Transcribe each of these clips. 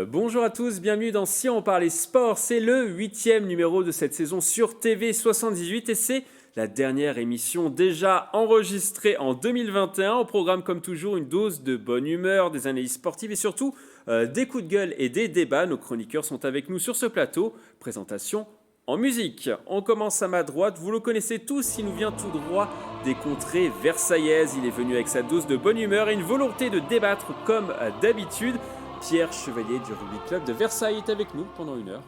Bonjour à tous, bienvenue dans Si on parlait sport. C'est le 8e numéro de cette saison sur TV78 et c'est la dernière émission déjà enregistrée en 2021. Au programme, comme toujours, une dose de bonne humeur, des analyses sportives et surtout des coups de gueule et des débats. Nos chroniqueurs sont avec nous sur ce plateau. Présentation en musique. On commence à ma droite, vous le connaissez tous, il nous vient tout droit des contrées versaillaises. Il est venu avec sa dose de bonne humeur et une volonté de débattre comme d'habitude. Pierre Chevalier du Rugby Club de Versailles est avec nous pendant une heure.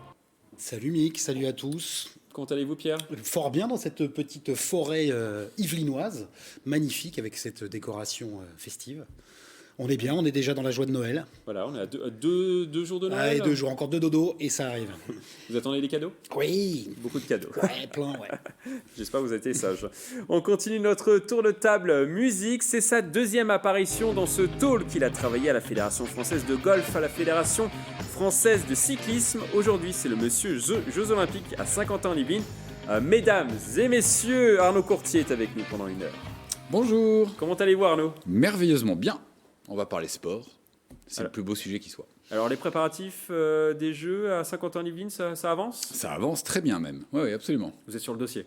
Salut Mick, salut à tous. Comment allez-vous Pierre ? Fort bien dans cette petite forêt yvelinoise, magnifique avec cette décoration festive. On est bien, on est déjà dans la joie de Noël. Voilà, on est à deux jours de Noël. Allez, 2 jours, encore 2 dodos et ça arrive. Vous attendez les cadeaux ? Oui. Beaucoup de cadeaux. Ouais, plein, ouais. J'espère que vous avez été sages. On continue notre tour de table musique. C'est sa deuxième apparition dans ce talk qu'il a travaillé à la Fédération française de golf, à la Fédération française de cyclisme. Aujourd'hui, c'est le monsieur Jeux Olympiques à Saint-Quentin-en-Yvelines. Mesdames et messieurs, Arnaud Courtier est avec nous pendant une heure. Bonjour. Comment allez-vous Arnaud ? Merveilleusement bien. On va parler sport. C'est Alors, le plus beau sujet qui soit. Alors les préparatifs des Jeux à Saint-Quentin-en-Yvelines, ça avance ? Ça avance très bien même. Oui, absolument. Vous êtes sur le dossier ?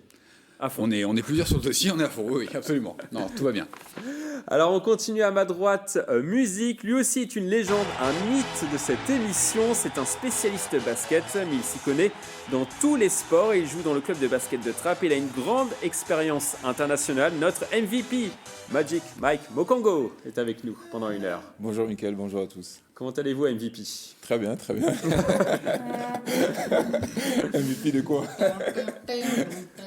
À fond. On est plusieurs sur le dossier, on est à fond. Oui, absolument. Non, tout va bien. Alors on continue à ma droite, musique. Lui aussi est une légende, un mythe de cette émission. C'est un spécialiste basket, mais il s'y connaît dans tous les sports. Il joue dans le club de basket de Trappes. Il a une grande expérience internationale. Notre MVP, Magic Mike Mokongo, est avec nous pendant une heure. Bonjour Mickaël, bonjour à tous. Comment allez-vous MVP ? Très bien, très bien. MVP de quoi?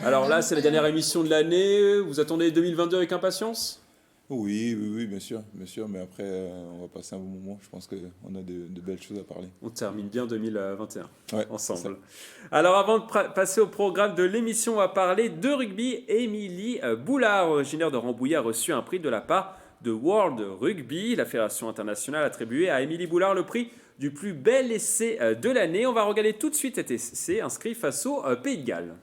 Alors là, c'est la dernière émission de l'année. Vous attendez 2022 avec impatience ? Oui, bien sûr, mais après, on va passer un bon moment. Je pense qu'on a de belles choses à parler. On termine bien 2021 Ouais, ensemble. Alors avant de passer au programme de l'émission, on va parler de rugby. Émilie Boulard, originaire de Rambouillet, a reçu un prix de la part de World Rugby. La Fédération internationale a attribué à Émilie Boulard le prix du plus bel essai de l'année. On va regarder tout de suite cet essai inscrit face au Pays de Galles.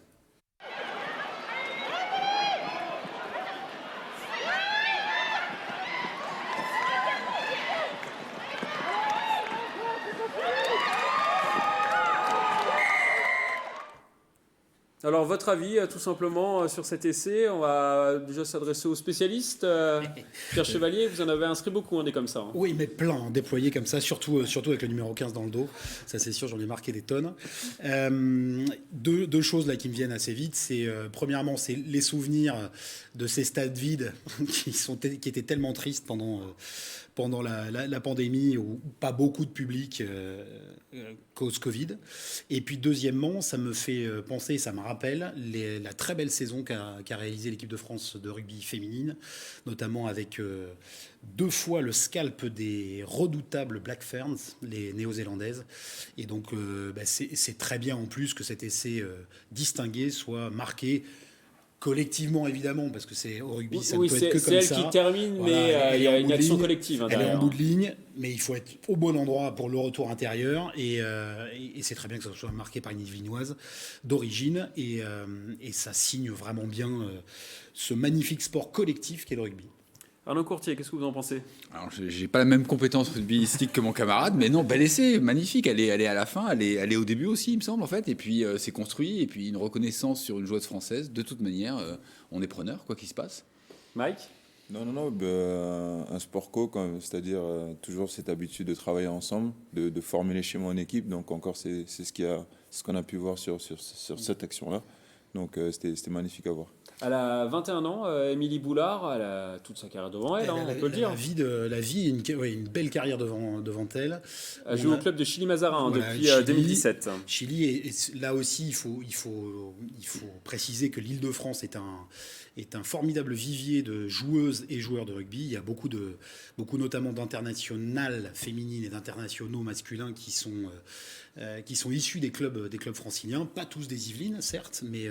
Alors, votre avis, tout simplement, sur cet essai. On va déjà s'adresser aux spécialistes. Pierre Chevalier, vous en avez inscrit beaucoup, des comme ça. Hein. Oui, mais plein, déployés comme ça, surtout avec le numéro 15 dans le dos. Ça, c'est sûr, j'en ai marqué des tonnes. Deux choses là qui me viennent assez vite. Premièrement, c'est les souvenirs de ces stades vides qui étaient tellement tristes pendant la pandémie, où pas beaucoup de public cause Covid. Et puis deuxièmement, ça me fait penser, ça me rappelle la très belle saison qu'a réalisée l'équipe de France de rugby féminine, notamment avec 2 fois le scalp des redoutables Black Ferns, les néo-zélandaises. Et donc c'est très bien en plus que cet essai distingué soit marqué collectivement, évidemment, parce que c'est au rugby, ça ne peut être que comme ça. C'est elle qui termine, voilà, mais il y a une action collective. Elle est en bout de ligne, mais il faut être au bon endroit pour le retour intérieur. Et c'est très bien que ça soit marqué par une Yvelinoise d'origine. Et ça signe vraiment bien ce magnifique sport collectif qu'est le rugby. Arnaud Courtier, qu'est-ce que vous en pensez ? Alors, j'ai pas la même compétence rugbyistique que mon camarade, mais non, bel essai, magnifique. Elle est à la fin, elle est au début aussi, il me semble, en fait. Et puis, c'est construit, et puis une reconnaissance sur une joueuse française. De toute manière, on est preneur, quoi qu'il se passe. Mike ? Non, un sport co, c'est-à-dire toujours cette habitude de travailler ensemble, de former les schémas en équipe. Donc encore, c'est ce qu'on a pu voir sur cette action-là. Donc c'était magnifique à voir. Elle a 21 ans, Émilie Boulard, elle a toute sa carrière devant elle, on peut le dire. La vie, une belle carrière devant elle. Elle joue au club de Chili-Mazarin depuis Chili, 2017. Chili, et là aussi, il faut préciser que l'Île-de-France est un formidable vivier de joueuses et joueurs de rugby. Il y a beaucoup notamment d'internationales féminines et d'internationaux masculins qui sont issus des clubs franciliens, pas tous des Yvelines certes, mais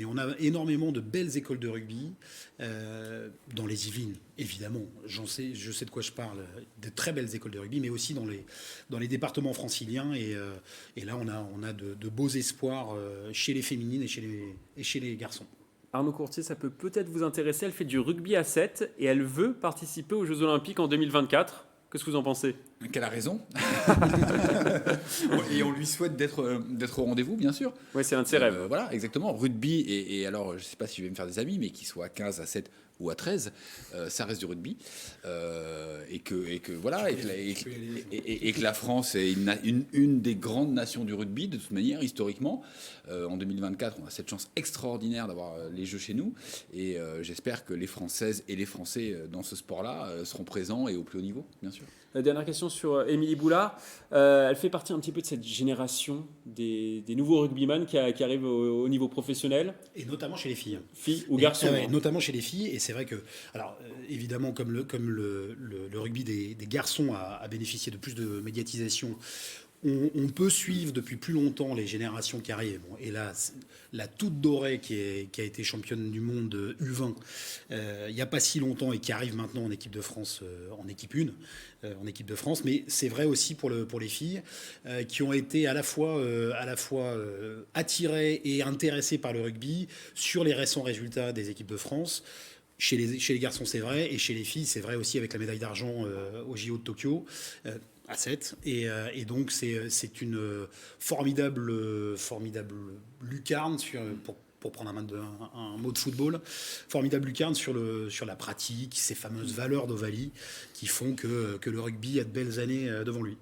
on a énormément de belles écoles de rugby dans les Yvelines, évidemment. Je sais de quoi je parle, de très belles écoles de rugby, mais aussi dans les départements franciliens. Et là, on a de beaux espoirs chez les féminines et chez les garçons. Arnaud Courtier, ça peut peut-être vous intéresser. Elle fait du rugby à 7 et elle veut participer aux Jeux Olympiques en 2024. Qu'est-ce que vous en pensez ? Qu'elle a raison. Et on lui souhaite d'être au rendez-vous, bien sûr. Oui, c'est un de ses rêves. Voilà, exactement. Rugby, et alors, je ne sais pas si je vais me faire des amis, mais qu'il soit à 15, à 7 ou à 13, ça reste du rugby. Et que la France est une des grandes nations du rugby, de toute manière, historiquement. En 2024, on a cette chance extraordinaire d'avoir les Jeux chez nous. Et j'espère que les Françaises et les Français dans ce sport-là seront présents et au plus haut niveau, bien sûr. La dernière question sur Émilie Boulard. Elle fait partie un petit peu de cette génération des nouveaux rugbyman qui arrivent au niveau professionnel. Et notamment chez les filles. Filles ou garçons. Notamment chez les filles. Et c'est vrai que, alors évidemment, comme le rugby des garçons a bénéficié de plus de médiatisation, on peut suivre depuis plus longtemps les générations qui arrivent. Bon, et là, la toute dorée qui a été championne du monde U20 il n'y a pas si longtemps et qui arrive maintenant en équipe de France, en équipe 1, en équipe de France. Mais c'est vrai aussi pour les filles qui ont été à la fois attirées et intéressées par le rugby sur les récents résultats des équipes de France. Chez les garçons, c'est vrai, et chez les filles, c'est vrai aussi avec la médaille d'argent au JO de Tokyo. À 7. Et donc, c'est une formidable lucarne, pour prendre un mot de football, formidable lucarne sur la pratique, ces fameuses valeurs d'Ovalie qui font que le rugby a de belles années devant lui.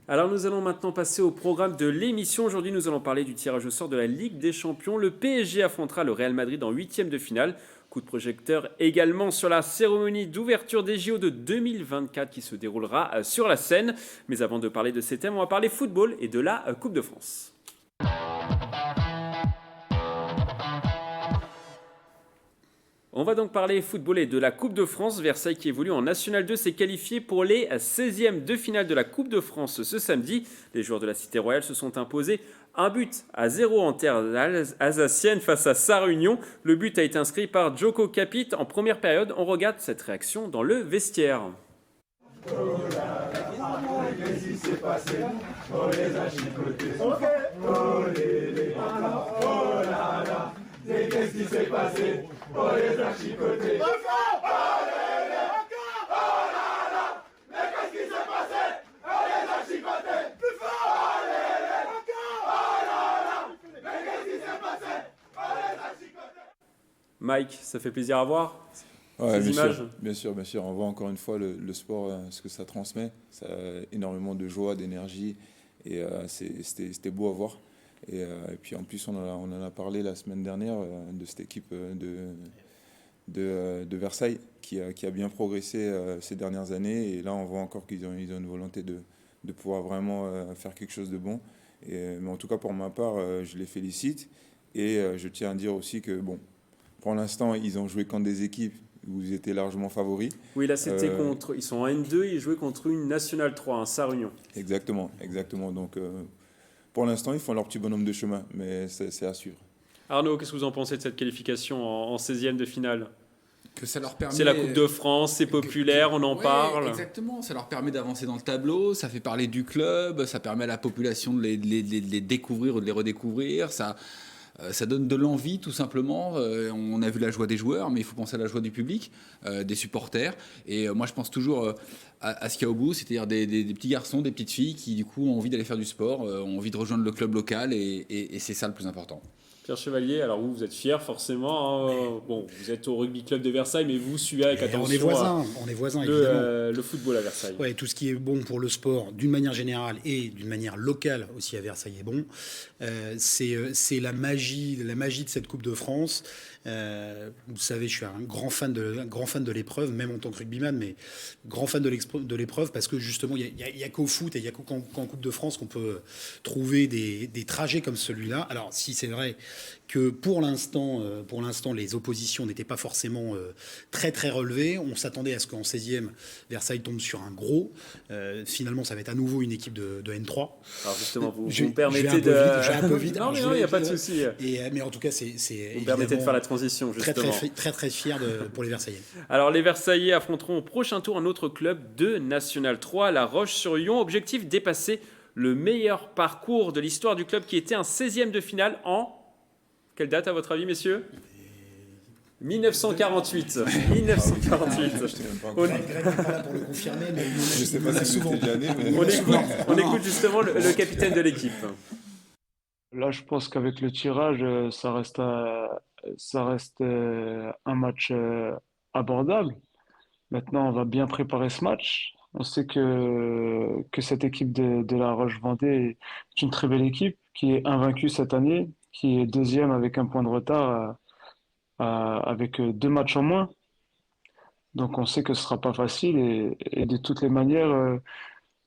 Alors nous allons maintenant passer au programme de l'émission. Aujourd'hui, nous allons parler du tirage au sort de la Ligue des Champions. Le PSG affrontera le Real Madrid en 8e de finale. Coup de projecteur également sur la cérémonie d'ouverture des JO de 2024 qui se déroulera sur la Seine. Mais avant de parler de ces thèmes, on va parler football et de la Coupe de France. On va donc parler football et de la Coupe de France. Versailles, qui évolue en National 2, s'est qualifié pour les 16e de finale de la Coupe de France ce samedi. Les joueurs de la Cité Royale se sont imposés 1-0 en terre alsacienne face à Sarre-Union. Le but a été inscrit par Djoko Kapit en première période. On regarde cette réaction dans le vestiaire. Oh là là, qu'est-ce qui s'est passé? Oh les a chicotés. Oh les oh là là, qu'est-ce qui s'est passé? Oh les a chicotés. Oh les oh là là, mais qu'est-ce qui s'est passé? Oh les a chicotés. Plus fort. Oh les oh là là, mais qu'est-ce qui s'est passé? Oh les a chicotés. Mike, ça fait plaisir à voir. Ouais, ces images. Bien sûr. On voit encore une fois le sport, ce que ça transmet. Ça a énormément de joie, d'énergie. Et c'était beau à voir. Et puis en plus, on en a parlé la semaine dernière de cette équipe de Versailles qui a bien progressé ces dernières années. Et là, on voit encore qu'ils ont une volonté de pouvoir vraiment faire quelque chose de bon. Mais en tout cas, pour ma part, je les félicite. Et je tiens à dire aussi que, bon, pour l'instant, ils ont joué contre des équipes où ils étaient largement favoris. Oui, là, c'était contre... Ils sont en N2, ils jouaient contre une National 3, un Sarre-Union. Exactement. Donc, pour l'instant, ils font leur petit bonhomme de chemin, mais c'est à suivre. Arnaud, qu'est-ce que vous en pensez de cette qualification en 16e de finale ? Que ça leur permet... C'est la Coupe de France, c'est populaire, on en parle. Exactement, ça leur permet d'avancer dans le tableau, ça fait parler du club, ça permet à la population de les découvrir ou de les redécouvrir, ça donne de l'envie tout simplement. On a vu la joie des joueurs, mais il faut penser à la joie du public, des supporters. Et moi je pense toujours à ce qu'il y a au bout, c'est-à-dire des petits garçons, des petites filles qui du coup ont envie d'aller faire du sport, ont envie de rejoindre le club local et c'est ça le plus important. Pierre Chevalier, alors vous êtes fier forcément. Bon, vous êtes au rugby club de Versailles, mais vous suivez avec attention. On est voisins évidemment. Le football à Versailles. Ouais, tout ce qui est bon pour le sport, d'une manière générale et d'une manière locale aussi à Versailles est bon. C'est la magie de cette Coupe de France. Vous savez, je suis un grand fan de l'épreuve, même en tant que rugbyman, mais grand fan de l'épreuve parce que justement, il y a qu'au foot et il y a qu'en Coupe de France qu'on peut trouver des trajets comme celui-là. Alors, si c'est vrai que pour l'instant, les oppositions n'étaient pas forcément très très relevées. On s'attendait à ce qu'en 16e, Versailles tombe sur un gros. Finalement, ça va être à nouveau une équipe de N3. Alors justement, vous me permettez de... J'ai un peu vite. Non, il n'y a pas de souci. Mais en tout cas, c'est vous me permettez de faire la transition, justement. Très fier pour les Versaillais. Alors, les Versaillais affronteront au prochain tour un autre club de National 3, La Roche-sur-Yon. Objectif, dépasser le meilleur parcours de l'histoire du club qui était un 16e de finale en... Quelle date à votre avis, messieurs ? 1948. 1948. Je t'ai même pas On, encore- Greg n'est pas là pour le confirmer, mais Je sais pas il en a si souvent. c'était l'année, mais on écoute justement le capitaine de l'équipe. Là, je pense qu'avec le tirage, ça reste un match abordable. Maintenant, on va bien préparer ce match. On sait que cette équipe de La Roche-Vendée est une très belle équipe qui est invaincue cette année, qui est deuxième avec un point de retard, avec 2 matchs en moins. Donc, on sait que ce sera pas facile et de toutes les manières,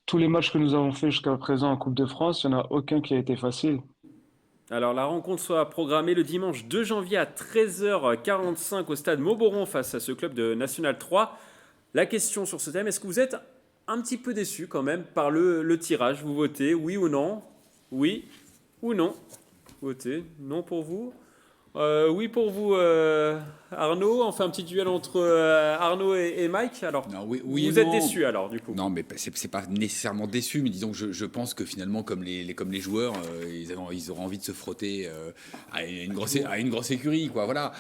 tous les matchs que nous avons fait jusqu'à présent en Coupe de France, il n'y en a aucun qui a été facile. Alors la rencontre sera programmée le dimanche 2 janvier à 13h45 au stade Mauboron face à ce club de National 3. La question sur ce thème, est-ce que vous êtes un petit peu déçu quand même par le tirage? Vous votez oui ou non? Oui ou non? Votez non pour vous? Oui pour vous, Arnaud. On fait un petit duel entre Arnaud et Mike. Alors, Non, oui et vous êtes non. déçu alors du coup? Non, mais c'est pas nécessairement déçu, mais disons que je pense que finalement, comme les joueurs, ils auront envie de se frotter à une grosse écurie, quoi, voilà.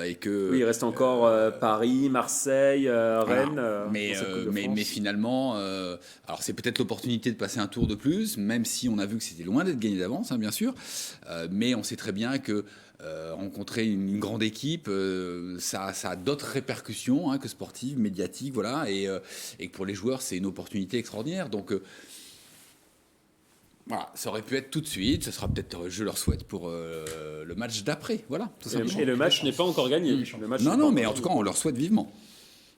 Et que, Oui, il reste encore Paris, Marseille, Rennes. mais, dans cette Coupe de France. mais finalement, alors c'est peut-être l'opportunité de passer un tour de plus, même si on a vu que c'était loin d'être gagné d'avance, hein, bien sûr. Mais on sait très bien que rencontrer une grande équipe, ça a d'autres répercussions que sportives, médiatiques, voilà, et que pour les joueurs, c'est une opportunité extraordinaire. Donc voilà, ça aurait pu être tout de suite, ce sera peut-être, je leur souhaite, pour le match d'après, voilà, tout simplement. Et le match n'est pas encore gagné. Le match n'est pas Non, mais encore en tout cas, on leur souhaite vivement.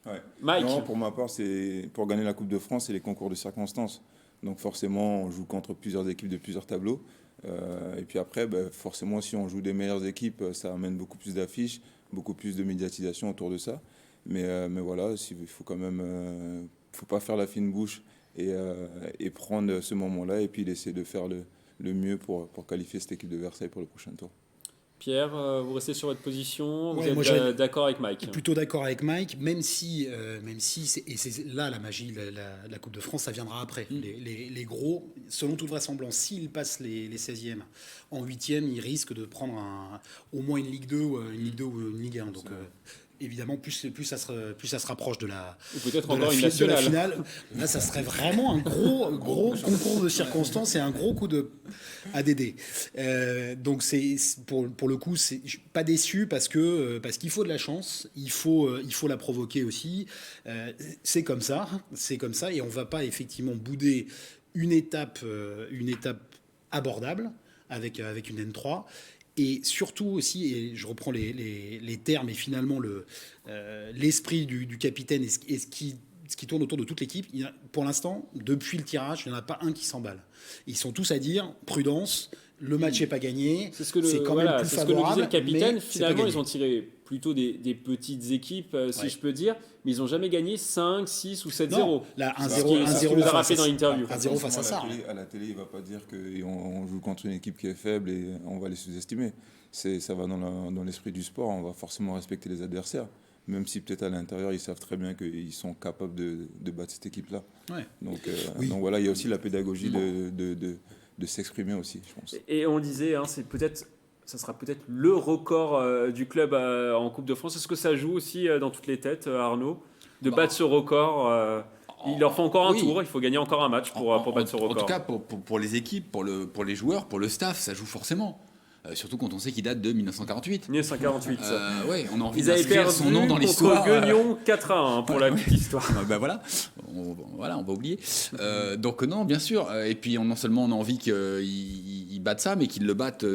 Ouais. Mike. Non, pour ma part, c'est pour gagner la Coupe de France, c'est les concours de circonstances. Donc forcément, on joue contre plusieurs équipes de plusieurs tableaux. Et puis après, forcément, si on joue des meilleures équipes, ça amène beaucoup plus d'affiches, beaucoup plus de médiatisation autour de ça. Mais voilà, il faut quand même, faut pas faire la fine bouche et prendre ce moment-là et puis essayer de faire le mieux pour qualifier cette équipe de Versailles pour le prochain tour. Pierre, vous restez sur votre position. Vous Ouais, moi, êtes d'accord avec Mike? Plutôt d'accord avec Mike, même si c'est là la magie, la Coupe de France, ça viendra après. Les gros, selon toute vraisemblance, s'ils passent les 16e en 8e, ils risquent de prendre au moins une Ligue 2 ou une Ligue 1. Donc évidemment, plus ça se rapproche de la, Ou peut-être de encore la une fi- de la nationale. finale, là ça serait vraiment un gros concours de circonstances et un gros coup de ADD. Donc pour le coup, je suis pas déçu parce qu'il faut de la chance, il faut la provoquer aussi. C'est comme ça et on va pas effectivement bouder une étape abordable avec une N3. Et surtout aussi, et je reprends les termes et finalement l'esprit du capitaine et ce qui tourne autour de toute l'équipe, pour l'instant, depuis le tirage, il n'y en a pas un qui s'emballe. Ils sont tous à dire prudence, le match n'est pas gagné, C'est quand même plus c'est ce que nous disait favorable. le capitaine. mais c'est pas Finalement, gagné. ils ont tiré plutôt des petites équipes, si Ouais. je peux dire, mais ils n'ont jamais gagné 5, 6 ou 7-0. Non, là, C'est ce qui nous a rappelé dans l'interview. 1-0 face à ça. À la télé, il ne va pas dire qu'on joue contre une équipe qui est faible et on va les sous-estimer. Ça va dans l'esprit du sport, on va forcément respecter les adversaires. Même si peut-être à l'intérieur, ils savent très bien qu'ils sont capables de battre cette équipe-là. Ouais. Donc, Oui. donc voilà, il y a aussi la pédagogie de s'exprimer aussi, je pense. Et on le disait, ça sera peut-être le record du club en Coupe de France. Est-ce que ça joue aussi dans toutes les têtes, Arnaud, de battre ce record Il leur faut encore un Oui. tour, il faut gagner encore un match pour battre ce record. En tout cas, pour les équipes, pour les joueurs, pour le staff, ça joue forcément. Surtout quand on sait qu'il date de 1948. 1948. Ouais, on a envie Ils avaient d'inscrire perdu son nom dans contre l'histoire. Guignon 4-1 pour la petite histoire. Bah voilà, on va oublier. Donc non, bien sûr. Et puis non seulement on a envie qu'ils battent ça, mais qu'ils le battent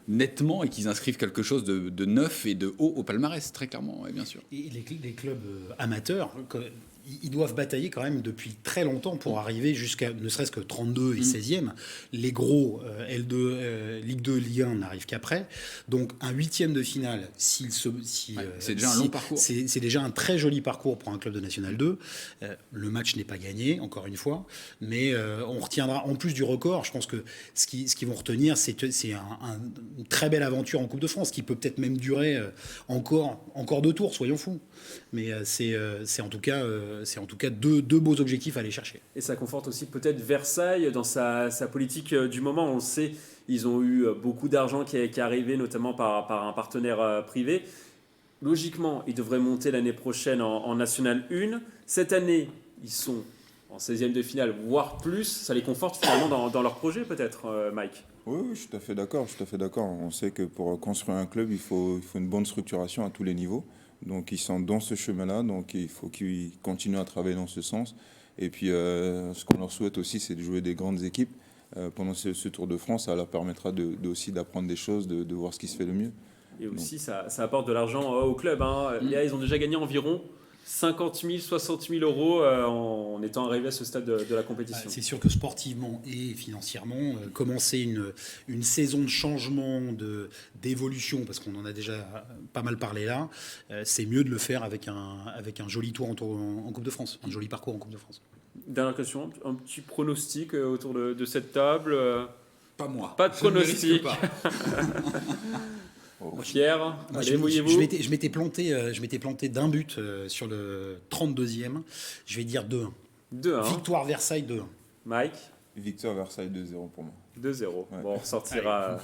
nettement et qu'ils inscrivent quelque chose de neuf et de haut au palmarès, très clairement, ouais, bien sûr. Et les clubs amateurs, ils doivent batailler quand même depuis très longtemps pour arriver jusqu'à ne serait-ce que 32 et 16e. Les gros L2, Ligue 2, Ligue 1 n'arrivent qu'après. Donc un 8e de finale, c'est déjà un long parcours. C'est déjà un très joli parcours pour un club de National 2. Le match n'est pas gagné, encore une fois, mais on retiendra, en plus du record, je pense que ce qu'ils vont retenir, c'est une très belle aventure en Coupe de France, qui peut peut-être même durer encore 2 tours, soyons fous. Mais c'est en tout cas deux beaux objectifs à aller chercher. Et ça conforte aussi peut-être Versailles dans sa politique du moment. On le sait, ils ont eu beaucoup d'argent qui est arrivé, notamment par un partenaire privé. logiquement, ils devraient monter l'année prochaine en National 1. Cette année, ils sont en 16e de finale, voire plus. Ça les conforte finalement dans leur projet, peut-être, Mike. Oui, je suis tout à fait d'accord. Je suis tout à fait d'accord. On sait que pour construire un club, il faut une bonne structuration à tous les niveaux. Donc, ils sont dans ce chemin-là. Donc, il faut qu'ils continuent à travailler dans ce sens. Et puis, ce qu'on leur souhaite aussi, c'est de jouer des grandes équipes. Pendant ce Tour de France, ça leur permettra aussi d'apprendre des choses, de voir ce qui se fait le mieux. Et aussi, ça apporte de l'argent au club. Là, ils ont déjà gagné environ 50 000, 60 000 euros en étant arrivés à ce stade de la compétition. C'est sûr que sportivement et financièrement, commencer une saison de changement, d'évolution, parce qu'on en a déjà pas mal parlé là, c'est mieux de le faire avec un joli tour en Coupe de France, un joli parcours en Coupe de France. Dernière question, un petit pronostic autour de cette table. Pas moi. Pas de Je ne le risque pronostic. pas. Pierre, allez, mouillez-vous. Je m'étais planté d'un but sur le 32e. Je vais dire 2-1. 2-1. Victoire Versailles 2-1. Mike, Victoire Versailles 2-0 pour moi. 2-0. Ouais. Bon, on ressortira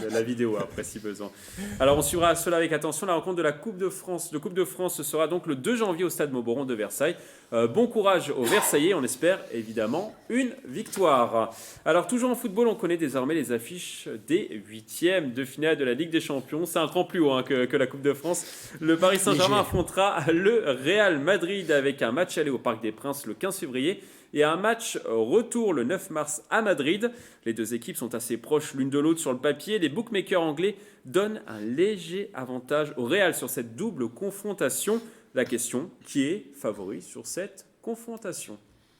la vidéo après si besoin. Alors on suivra cela avec attention. La rencontre de la Coupe de France. Le Coupe de France ce sera donc le 2 janvier au stade Mauboron de Versailles. Bon courage aux Versaillais. On espère évidemment une victoire. Alors toujours en football, on connaît désormais les affiches des 8e de finale de la Ligue des Champions. C'est un cran plus haut que la Coupe de France. Le Paris Saint-Germain affrontera le Real Madrid avec un match aller au Parc des Princes le 15 février. Et un match retour le 9 mars à Madrid. Les deux équipes sont assez proches l'une de l'autre sur le papier. Les bookmakers anglais donnent un léger avantage au Real sur cette double confrontation. La question, qui est favori sur cette confrontation?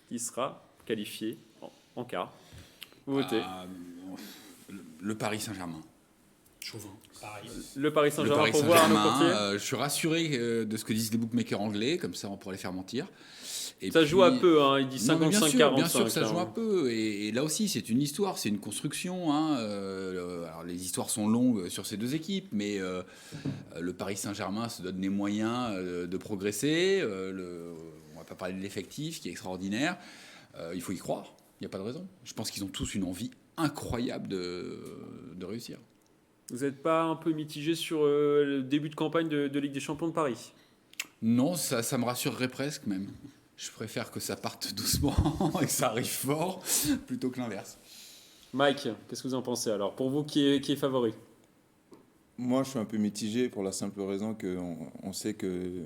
Qui sera qualifié en quart? Vous votez. Le Paris Saint-Germain. Chauvin, pareil. Le Paris Le Saint-Germain Paris pour voir Arnaud Courtier. Saint-Germain. Je suis rassuré de ce que disent les bookmakers anglais, comme ça on pourrait les faire mentir. Et Ça puis, joue un peu, il dit non, mais 55-45. bien sûr que ça joue un peu. Et là aussi, c'est une histoire, c'est une construction. Alors, les histoires sont longues sur ces deux équipes, mais le Paris Saint-Germain se donne les moyens de progresser. On ne va pas parler de l'effectif, qui est extraordinaire. Il faut y croire, il n'y a pas de raison. Je pense qu'ils ont tous une envie incroyable de réussir. Vous n'êtes pas un peu mitigé sur le début de campagne de Ligue des Champions de Paris? Non, ça me rassurerait presque même. Je préfère que ça parte doucement et que ça arrive fort plutôt que l'inverse. Mike, qu'est-ce que vous en pensez alors? Pour vous, qui est favori? Moi, je suis un peu mitigé pour la simple raison qu'on sait que,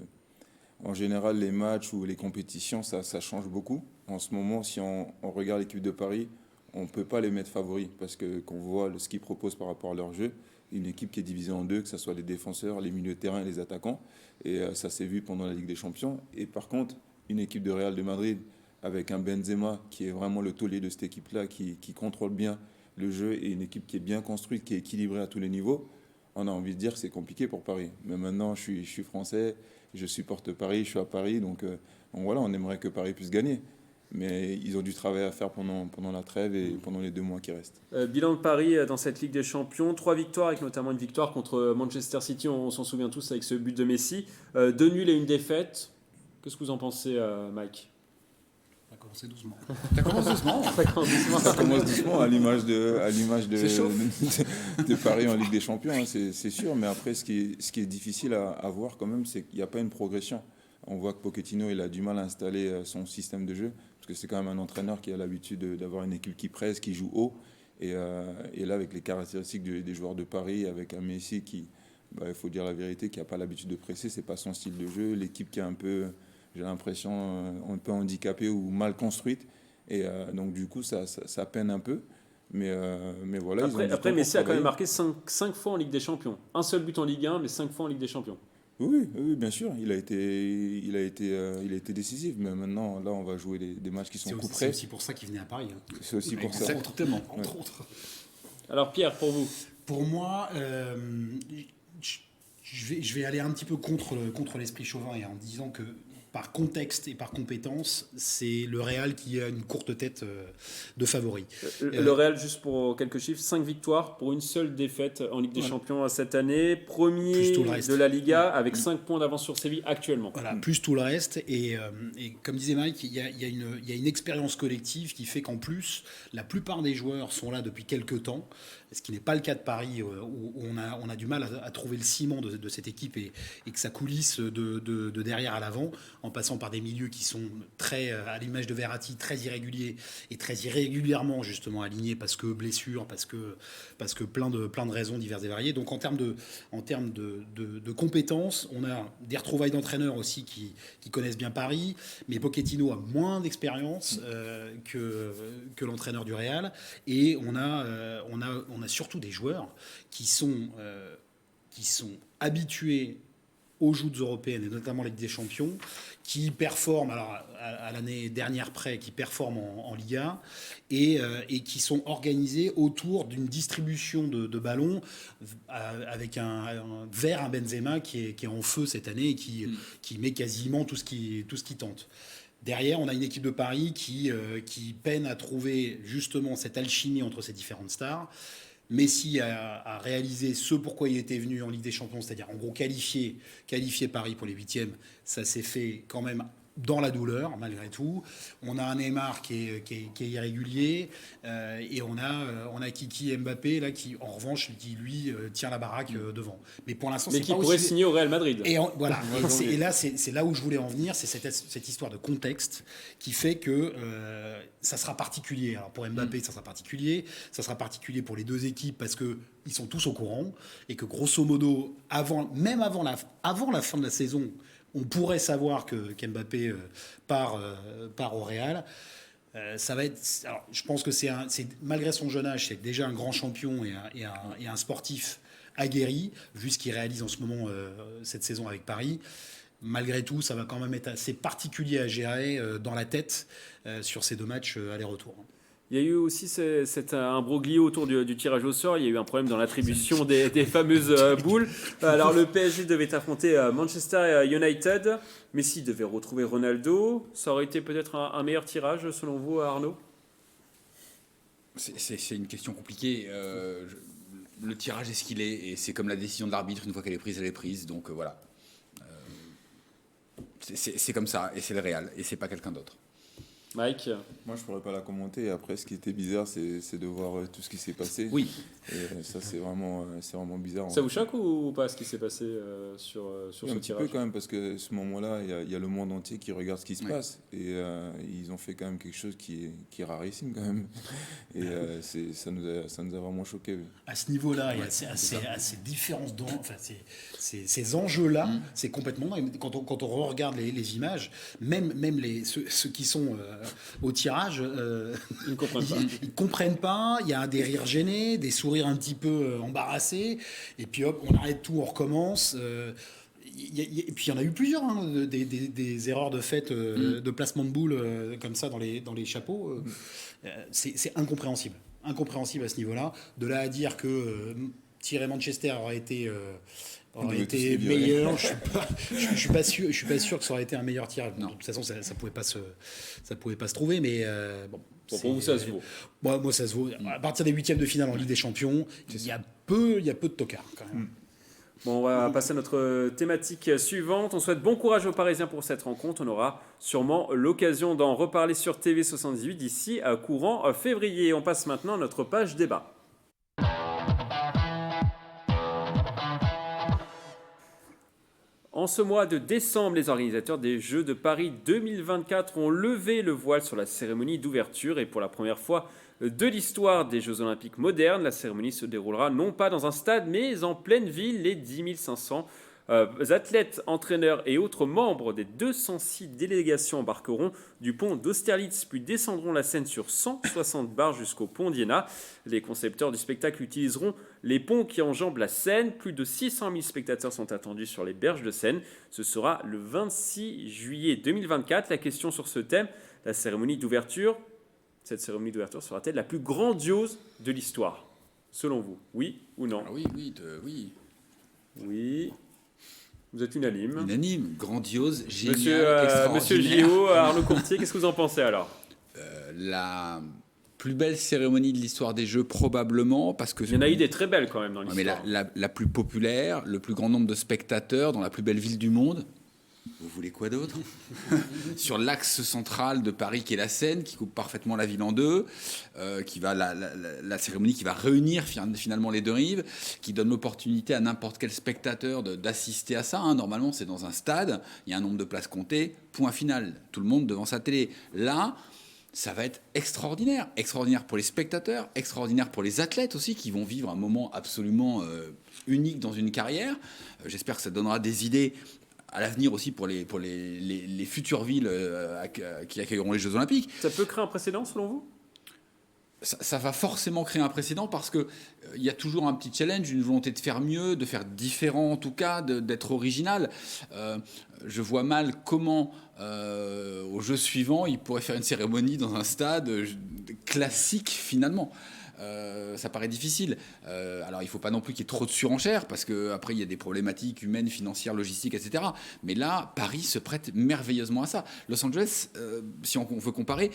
en général, les matchs ou les compétitions, ça change beaucoup. En ce moment, si on regarde l'équipe de Paris, on ne peut pas les mettre favoris parce qu'on voit ce qu'ils proposent par rapport à leur jeu. Une équipe qui est divisée en deux, que ce soit les défenseurs, les milieux de terrain et les attaquants. Et ça s'est vu pendant la Ligue des Champions. Et par contre, une équipe de Real de Madrid avec un Benzema qui est vraiment le taulier de cette équipe-là, qui contrôle bien le jeu et une équipe qui est bien construite, qui est équilibrée à tous les niveaux, on a envie de dire que c'est compliqué pour Paris. Mais maintenant, je suis français, je supporte Paris, je suis à Paris, donc voilà, on aimerait que Paris puisse gagner. Mais ils ont du travail à faire pendant la trêve et pendant les 2 mois qui restent. Bilan de Paris dans cette Ligue des Champions, 3 victoires, avec notamment une victoire contre Manchester City, on s'en souvient tous avec ce but de Messi. 2 nuls et une défaite. Qu'est-ce que vous en pensez, Mike? Ça a commencé doucement. Ça commence doucement. Ça commence doucement à l'image de C'est de Paris en Ligue des Champions, hein, c'est sûr. Mais après, ce qui est difficile à voir quand même, c'est qu'il n'y a pas une progression. On voit que Pochettino, il a du mal à installer son système de jeu, parce que c'est quand même un entraîneur qui a l'habitude d'avoir une équipe qui presse, qui joue haut. Et là, avec les caractéristiques des joueurs de Paris, avec un Messi qui, il faut dire la vérité, qui n'a pas l'habitude de presser, c'est pas son style de jeu. L'équipe qui est un peu, j'ai l'impression, un peu handicapée ou mal construite. Et donc, du coup, ça peine un peu. Mais voilà. Après Messi a quand même marqué 5 fois en Ligue des Champions. Un seul but en Ligue 1, mais 5 fois en Ligue des Champions. Oui, bien sûr. Il a été décisif. Mais maintenant, là, on va jouer des matchs qui sont couperés. C'est aussi pour ça qu'il venait à Paris. C'est aussi pour ça. Exactement. Entre autres. Alors Pierre, pour vous? Pour moi, je vais aller un petit peu contre l'esprit chauvin et en disant que par contexte et par compétence, c'est le Real qui a une courte tête de favori. Le Real, juste pour quelques chiffres, 5 victoires pour une seule défaite en Ligue des Champions cette année. Premier de la Liga avec 5 points d'avance sur Séville actuellement. Voilà, plus tout le reste. Et comme disait Mike, il y a une expérience collective qui fait qu'en plus, la plupart des joueurs sont là depuis quelques temps. Ce qui n'est pas le cas de Paris, où on a du mal à trouver le ciment de cette équipe et que ça coulisse de derrière à l'avant, en passant par des milieux qui sont très, à l'image de Verratti, très irréguliers et très irrégulièrement justement alignés parce que blessures, parce que plein de raisons diverses et variées. Donc en termes de compétences, on a des retrouvailles d'entraîneurs aussi qui connaissent bien Paris, mais Pochettino a moins d'expérience que l'entraîneur du Real, et on a surtout des joueurs qui sont habitués aux joutes européennes, et notamment la Ligue des Champions, qui performent, alors à l'année dernière près, qui performent en Liga, et qui sont organisés autour d'une distribution de ballons avec vers un Benzema qui est en feu cette année et qui met quasiment tout ce qui tente. Derrière, on a une équipe de Paris qui peine à trouver justement cette alchimie entre ces différentes stars. Messi a réalisé ce pourquoi il était venu en Ligue des Champions, c'est-à-dire en gros qualifier Paris pour les huitièmes. Ça s'est fait quand même dans la douleur, malgré tout. On a un Neymar qui est irrégulier, et on a Kiki Mbappé là, qui, en revanche, lui tient la baraque devant. Mais pour l'instant, mais qui pourrait signer au Real Madrid. Voilà. Et là, c'est là où je voulais en venir, c'est cette histoire de contexte qui fait que ça sera particulier. Alors pour Mbappé, ça sera particulier pour les deux équipes parce que ils sont tous au courant et que grosso modo, avant la fin de la saison, on pourrait savoir qu'Mbappé part au Real. Ça va être. Alors, je pense que c'est malgré son jeune âge, c'est déjà un grand champion et un sportif aguerri, vu ce qu'il réalise en ce moment cette saison avec Paris. Malgré tout, ça va quand même être assez particulier à gérer dans la tête sur ces 2 matchs aller-retour. Il y a eu aussi cet imbroglio autour du tirage au sort. Il y a eu un problème dans l'attribution des fameuses boules. Alors le PSG devait affronter Manchester United. Messi devait retrouver Ronaldo. Ça aurait été peut-être un meilleur tirage selon vous, Arnaud ? C'est une question compliquée. Le tirage est ce qu'il est, et c'est comme la décision de l'arbitre. Une fois qu'elle est prise, elle est prise. Donc voilà. C'est comme ça, et c'est le Real, et c'est pas quelqu'un d'autre. Mike ? Moi, je pourrais pas la commenter. Après, ce qui était bizarre, c'est de voir tout ce qui s'est passé. Oui. Et ça, c'est vraiment bizarre. Ça vous choque ou pas ce qui s'est passé sur ce un petit tirage ? peu quand même, parce que ce moment-là, il y a le monde entier qui regarde ce qui se passe. Et ils ont fait quand même quelque chose qui est rarissime quand même. Et ça nous a vraiment choqués. À ce niveau-là, il y a ces différences, ces enjeux-là, c'est complètement. Quand on regarde les images, même ceux qui sont au tirage, ils comprennent pas. Il y a des rires gênés, des sourires un petit peu embarrassés, et puis hop, on arrête tout, on recommence. Et puis il y en a eu plusieurs, des erreurs de fait, de placement de boules comme ça dans les chapeaux. C'est incompréhensible à ce niveau-là. De là à dire que tirer Manchester aurait été meilleur, je suis pas sûr que ça aurait été un meilleur tirage. De toute façon, ça pouvait pas se trouver, mais bon. Pour vous, ça se vaut. Moi, ça se vaut. À partir des 8e de finale en Ligue des Champions, il y a peu de tocards quand même. Bon, on va passer à notre thématique suivante. On souhaite bon courage aux Parisiens pour cette rencontre. On aura sûrement l'occasion d'en reparler sur TV78 d'ici à courant février. On passe maintenant à notre page débat. En ce mois de décembre, les organisateurs des Jeux de Paris 2024 ont levé le voile sur la cérémonie d'ouverture, et pour la première fois de l'histoire des Jeux Olympiques modernes, la cérémonie se déroulera non pas dans un stade mais en pleine ville. Les 10 500 athlètes, entraîneurs et autres membres des 206 délégations embarqueront du pont d'Austerlitz puis descendront la Seine sur 160 barres jusqu'au pont d'Iéna. Les concepteurs du spectacle utiliseront les ponts qui enjambent la Seine. Plus de 600 000 spectateurs sont attendus sur les berges de Seine. Ce sera le 26 juillet 2024. La question sur ce thème, la cérémonie d'ouverture, cette cérémonie d'ouverture sera-t-elle la plus grandiose de l'histoire ? Selon vous, oui ou non ? Oui. Oui. Vous êtes unanime. Unanime, grandiose, génial, Monsieur extraordinaire. Gio, Arnaud Courtier, qu'est-ce que vous en pensez alors? La plus belle cérémonie de l'histoire des Jeux, probablement, parce que... Il y en a eu des très belles quand même dans Ouais, mais l'histoire. la plus populaire, le plus grand nombre de spectateurs dans la plus belle ville du monde. Vous voulez quoi d'autre? Sur l'axe central de Paris qui est la Seine, qui coupe parfaitement la ville en deux, qui va la cérémonie qui va réunir finalement les deux rives, qui donne l'opportunité à n'importe quel spectateur d'assister à ça. Hein. Normalement, c'est dans un stade, il y a un nombre de places comptées, point final, tout le monde devant sa télé. Là, ça va être extraordinaire. Extraordinaire pour les spectateurs, extraordinaire pour les athlètes aussi, qui vont vivre un moment absolument unique dans une carrière. J'espère que ça donnera des idées à l'avenir aussi pour les futures villes qui accueilleront les Jeux Olympiques. Ça peut créer un précédent selon vous? Ça va forcément créer un précédent parce que il y a toujours un petit challenge, une volonté de faire mieux, de faire différent en tout cas, d'être original. Je vois mal comment au jeu suivant il pourrait faire une cérémonie dans un stade classique finalement. Ça paraît difficile. Alors, il ne faut pas non plus qu'il y ait trop de surenchères, parce qu'après, il y a des problématiques humaines, financières, logistiques, etc. Mais là, Paris se prête merveilleusement à ça. Los Angeles, si on veut comparer,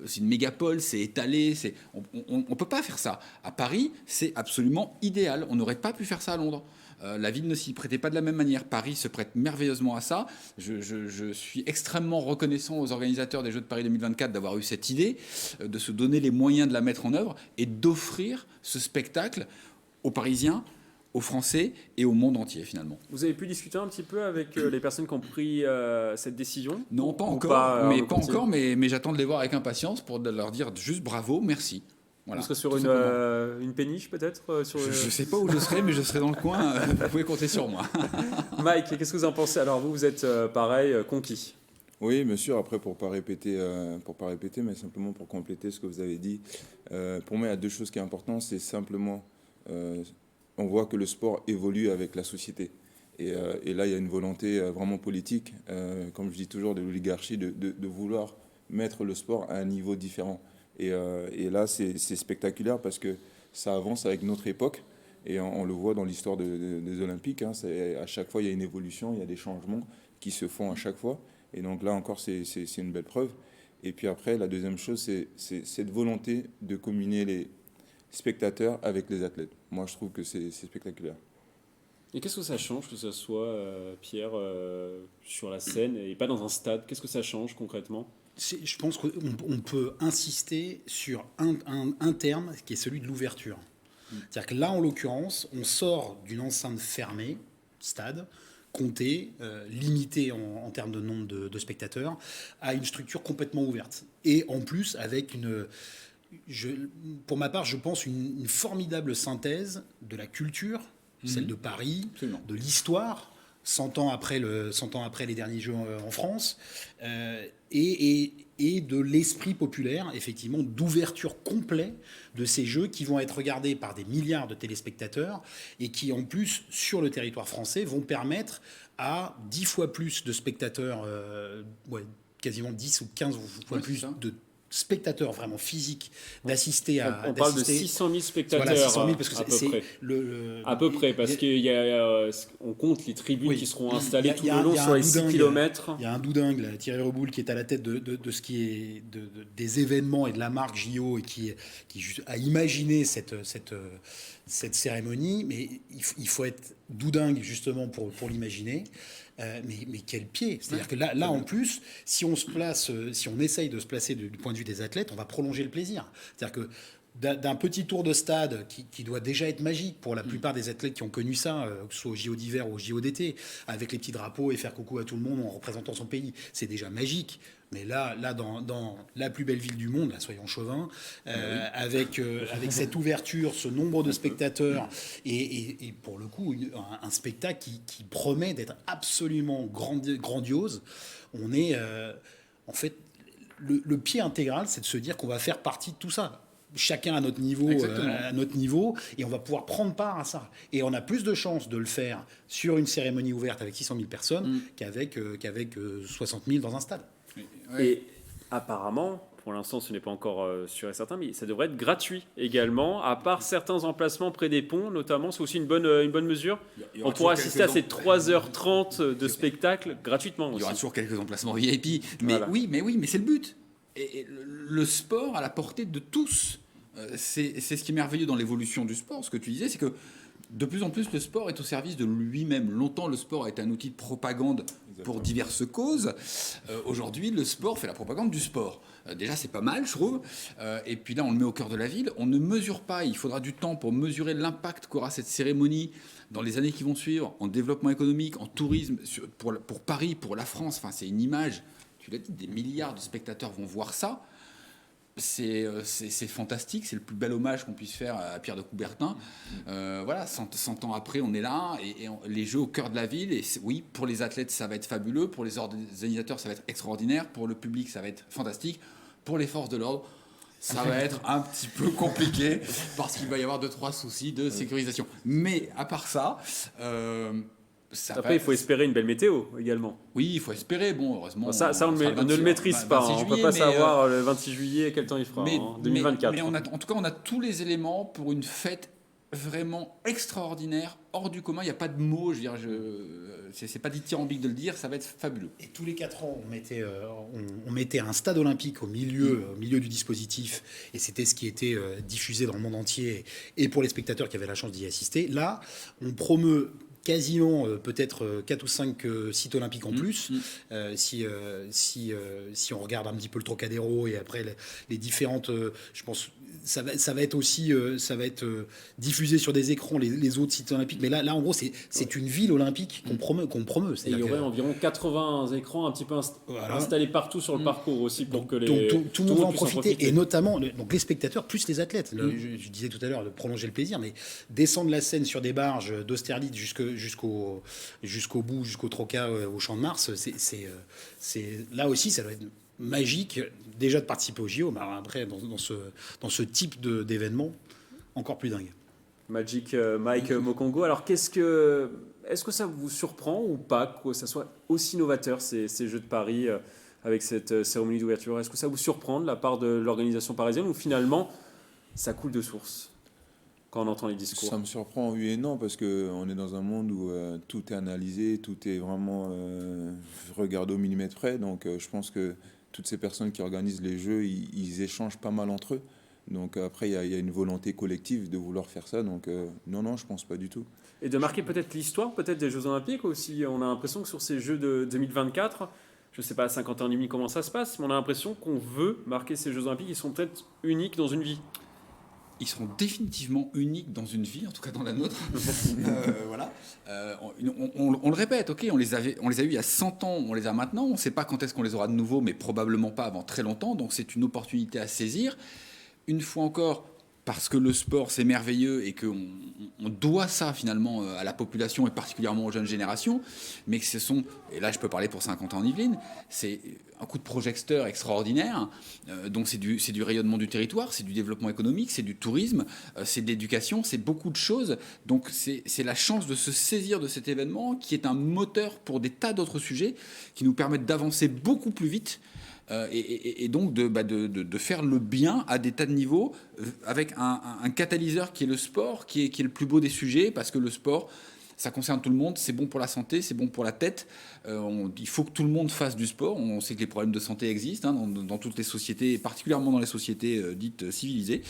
c'est une mégapole, c'est étalé. On ne peut pas faire ça. À Paris, c'est absolument idéal. On n'aurait pas pu faire ça à Londres. La ville ne s'y prêtait pas de la même manière. Paris se prête merveilleusement à ça. Je suis extrêmement reconnaissant aux organisateurs des Jeux de Paris 2024 d'avoir eu cette idée, de se donner les moyens de la mettre en œuvre et d'offrir ce spectacle aux Parisiens, aux Français et au monde entier finalement. Vous avez pu discuter un petit peu avec les personnes qui ont pris cette décision? Non, pas Ou encore, Arnaud Courtier mais j'attends de les voir avec impatience pour leur dire juste bravo, merci. Voilà, vous serez sur tout simplement. une péniche peut-être Je ne sais pas où je serai, mais je serai dans le coin. Vous pouvez compter sur moi. Mike, qu'est-ce que vous en pensez? Alors vous êtes pareil, conquis. Oui, bien sûr. Après, pour pas répéter, mais simplement pour compléter ce que vous avez dit, pour moi, il y a deux choses qui sont importantes. C'est simplement, on voit que le sport évolue avec la société. Et là, il y a une volonté vraiment politique, comme je dis toujours, de l'oligarchie, de vouloir mettre le sport à un niveau différent. Et là, c'est spectaculaire parce que ça avance avec notre époque. Et on le voit dans l'histoire des Olympiques. Hein, à chaque fois, il y a une évolution, il y a des changements qui se font à chaque fois. Et donc là encore, c'est une belle preuve. Et puis après, la deuxième chose, c'est cette volonté de combiner les spectateurs avec les athlètes. Moi, je trouve que c'est spectaculaire. Et qu'est-ce que ça change que ça soit, Pierre, sur la scène et pas dans un stade? Qu'est-ce que ça change concrètement? Je pense qu'on peut insister sur un terme qui est celui de l'ouverture. C'est-à-dire que là, en l'occurrence, on sort d'une enceinte fermée, stade, comptée, limitée en termes de nombre de spectateurs, à une structure complètement ouverte. Et en plus, avec pour ma part, je pense une formidable synthèse de la culture, celle de Paris, Absolument. de l'histoire, 100 ans après les derniers Jeux en France, et de l'esprit populaire, effectivement, d'ouverture complète de ces Jeux qui vont être regardés par des milliards de téléspectateurs et qui, en plus, sur le territoire français, vont permettre à 10 fois plus de spectateurs, quasiment 10 ou 15 fois Ouais, c'est plus ça. de spectateurs vraiment physiques d'assister à... On parle de d'assister- 600 000 spectateurs, Voilà, 600 000, parce que à peu c'est près. à À peu près, parce qu'on compte les tribunes Oui. qui seront installées Il tout y a- le long il y a sur un les 6 doudingue. km. Il y a un doudingue, là, Thierry Reboul, qui est à la tête de ce qui est des événements et de la marque JO et qui a imaginé cette cérémonie. Mais il faut être doudingue justement pour l'imaginer. Mais quel pied! C'est-à-dire que là, en plus, si on essaye de se placer du point de vue des athlètes, on va prolonger le plaisir. C'est-à-dire que d'un petit tour de stade qui doit déjà être magique pour la plupart des athlètes qui ont connu ça, que ce soit au JO d'hiver ou au JO d'été, avec les petits drapeaux et faire coucou à tout le monde en représentant son pays, c'est déjà magique. Mais là dans la plus belle ville du monde, là, soyons chauvins, avec cette ouverture, ce nombre de spectateurs, et pour le coup, un spectacle qui promet d'être absolument grandiose, on est... en fait, le pied intégral, c'est de se dire qu'on va faire partie de tout ça. Chacun à notre niveau, et on va pouvoir prendre part à ça. Et on a plus de chances de le faire sur une cérémonie ouverte avec 600 000 personnes qu'avec 60 000 dans un stade. Ouais. Et apparemment, pour l'instant ce n'est pas encore sûr et certain, mais ça devrait être gratuit également, à part certains emplacements près des ponts notamment, c'est aussi une bonne mesure. On pourra assister à ces 3h30 de spectacle gratuitement Il y aussi. aura toujours quelques emplacements VIP, mais Voilà. oui, mais c'est le but. Et le sport à la portée de tous. C'est ce qui est merveilleux dans l'évolution du sport. Ce que tu disais, c'est que de plus en plus, le sport est au service de lui-même. Longtemps, le sport a été un outil de propagande pour diverses causes. Aujourd'hui, le sport fait la propagande du sport. Déjà, c'est pas mal, je trouve. Et puis là, on le met au cœur de la ville. On ne mesure pas, il faudra du temps pour mesurer l'impact qu'aura cette cérémonie dans les années qui vont suivre, en développement économique, en tourisme, pour Paris, pour la France. Enfin, c'est une image, tu l'as dit, des milliards de spectateurs vont voir ça. C'est fantastique, c'est le plus bel hommage qu'on puisse faire à Pierre de Coubertin. Voilà, 100 ans après, on est là, et les Jeux au cœur de la ville. Et oui, pour les athlètes, ça va être fabuleux. Pour les organisateurs, ça va être extraordinaire. Pour le public, ça va être fantastique. Pour les forces de l'ordre, ça va être un petit peu compliqué parce qu'il va y avoir 2-3 soucis de sécurisation. Mais à part ça... Après, il faut espérer une belle météo également. Oui, il faut espérer. Bon, heureusement. Ça, on ne le maîtrise pas. On ne peut pas savoir le 26 juillet quel temps il fera. 2024. Mais en tout cas, on a tous les éléments pour une fête vraiment extraordinaire, hors du commun. Il n'y a pas de mots. Je veux dire, c'est pas dithyrambique de le dire. Ça va être fabuleux. Et tous les 4 ans, on mettait un stade olympique au milieu du dispositif, et c'était ce qui était diffusé dans le monde entier, et pour les spectateurs qui avaient la chance d'y assister. Là, on promeut quasiment peut-être 4 ou 5 sites olympiques en plus, si on regarde un petit peu le Trocadéro et après les différentes, je pense, ça va être aussi diffusé sur des écrans les autres sites olympiques, mais là en gros c'est une ville olympique qu'on promeut. Et il y aurait environ 80 écrans un petit peu installés partout sur le parcours aussi pour que tout le monde va en profiter, et notamment donc les spectateurs plus les athlètes. Je disais tout à l'heure de prolonger le plaisir, mais descendre la Seine sur des barges d'Austerlitz jusqu'au bout, jusqu'au Troca, au Champ de Mars, c'est là aussi ça doit être magique déjà de participer au JO, mais après dans ce type d'événement encore plus dingue. Magic Mike Mokongo. Alors est-ce que ça vous surprend ou pas que ça soit aussi novateur ces Jeux de Paris avec cette cérémonie d'ouverture? Est-ce que ça vous surprend de la part de l'organisation parisienne, ou finalement ça coule de source quand on entend les discours? Ça me surprend, oui et non, parce qu'on est dans un monde où tout est analysé, tout est vraiment regardé au millimètre près. Donc je pense que toutes ces personnes qui organisent les Jeux, ils échangent pas mal entre eux. Donc après, il y a une volonté collective de vouloir faire ça. Donc non, je pense pas du tout. Et de marquer peut-être l'histoire des Jeux Olympiques aussi. On a l'impression que sur ces Jeux de 2024, je ne sais pas à 50 ans et demi comment ça se passe, mais on a l'impression qu'on veut marquer ces Jeux Olympiques. Ils sont peut-être uniques dans une vie. Ils seront définitivement uniques dans une vie, en tout cas dans la nôtre. Voilà. On le répète, ok, on les a eu il y a 100 ans, on les a maintenant. On ne sait pas quand est-ce qu'on les aura de nouveau, mais probablement pas avant très longtemps. Donc c'est une opportunité à saisir. Une fois encore, parce que le sport c'est merveilleux et qu'on doit ça finalement à la population et particulièrement aux jeunes générations, mais que et là je peux parler pour 50 ans en Yvelines, c'est un coup de projecteur extraordinaire. Donc c'est du rayonnement du territoire, c'est du développement économique, c'est du tourisme, c'est de l'éducation, c'est beaucoup de choses. Donc c'est la chance de se saisir de cet événement qui est un moteur pour des tas d'autres sujets qui nous permettent d'avancer beaucoup plus vite. Et donc de faire le bien à des tas de niveaux avec un catalyseur qui est le sport, qui est le plus beau des sujets, parce que le sport, ça concerne tout le monde, c'est bon pour la santé, c'est bon pour la tête. Il faut que tout le monde fasse du sport. On sait que les problèmes de santé existent dans toutes les sociétés, particulièrement dans les sociétés dites civilisées.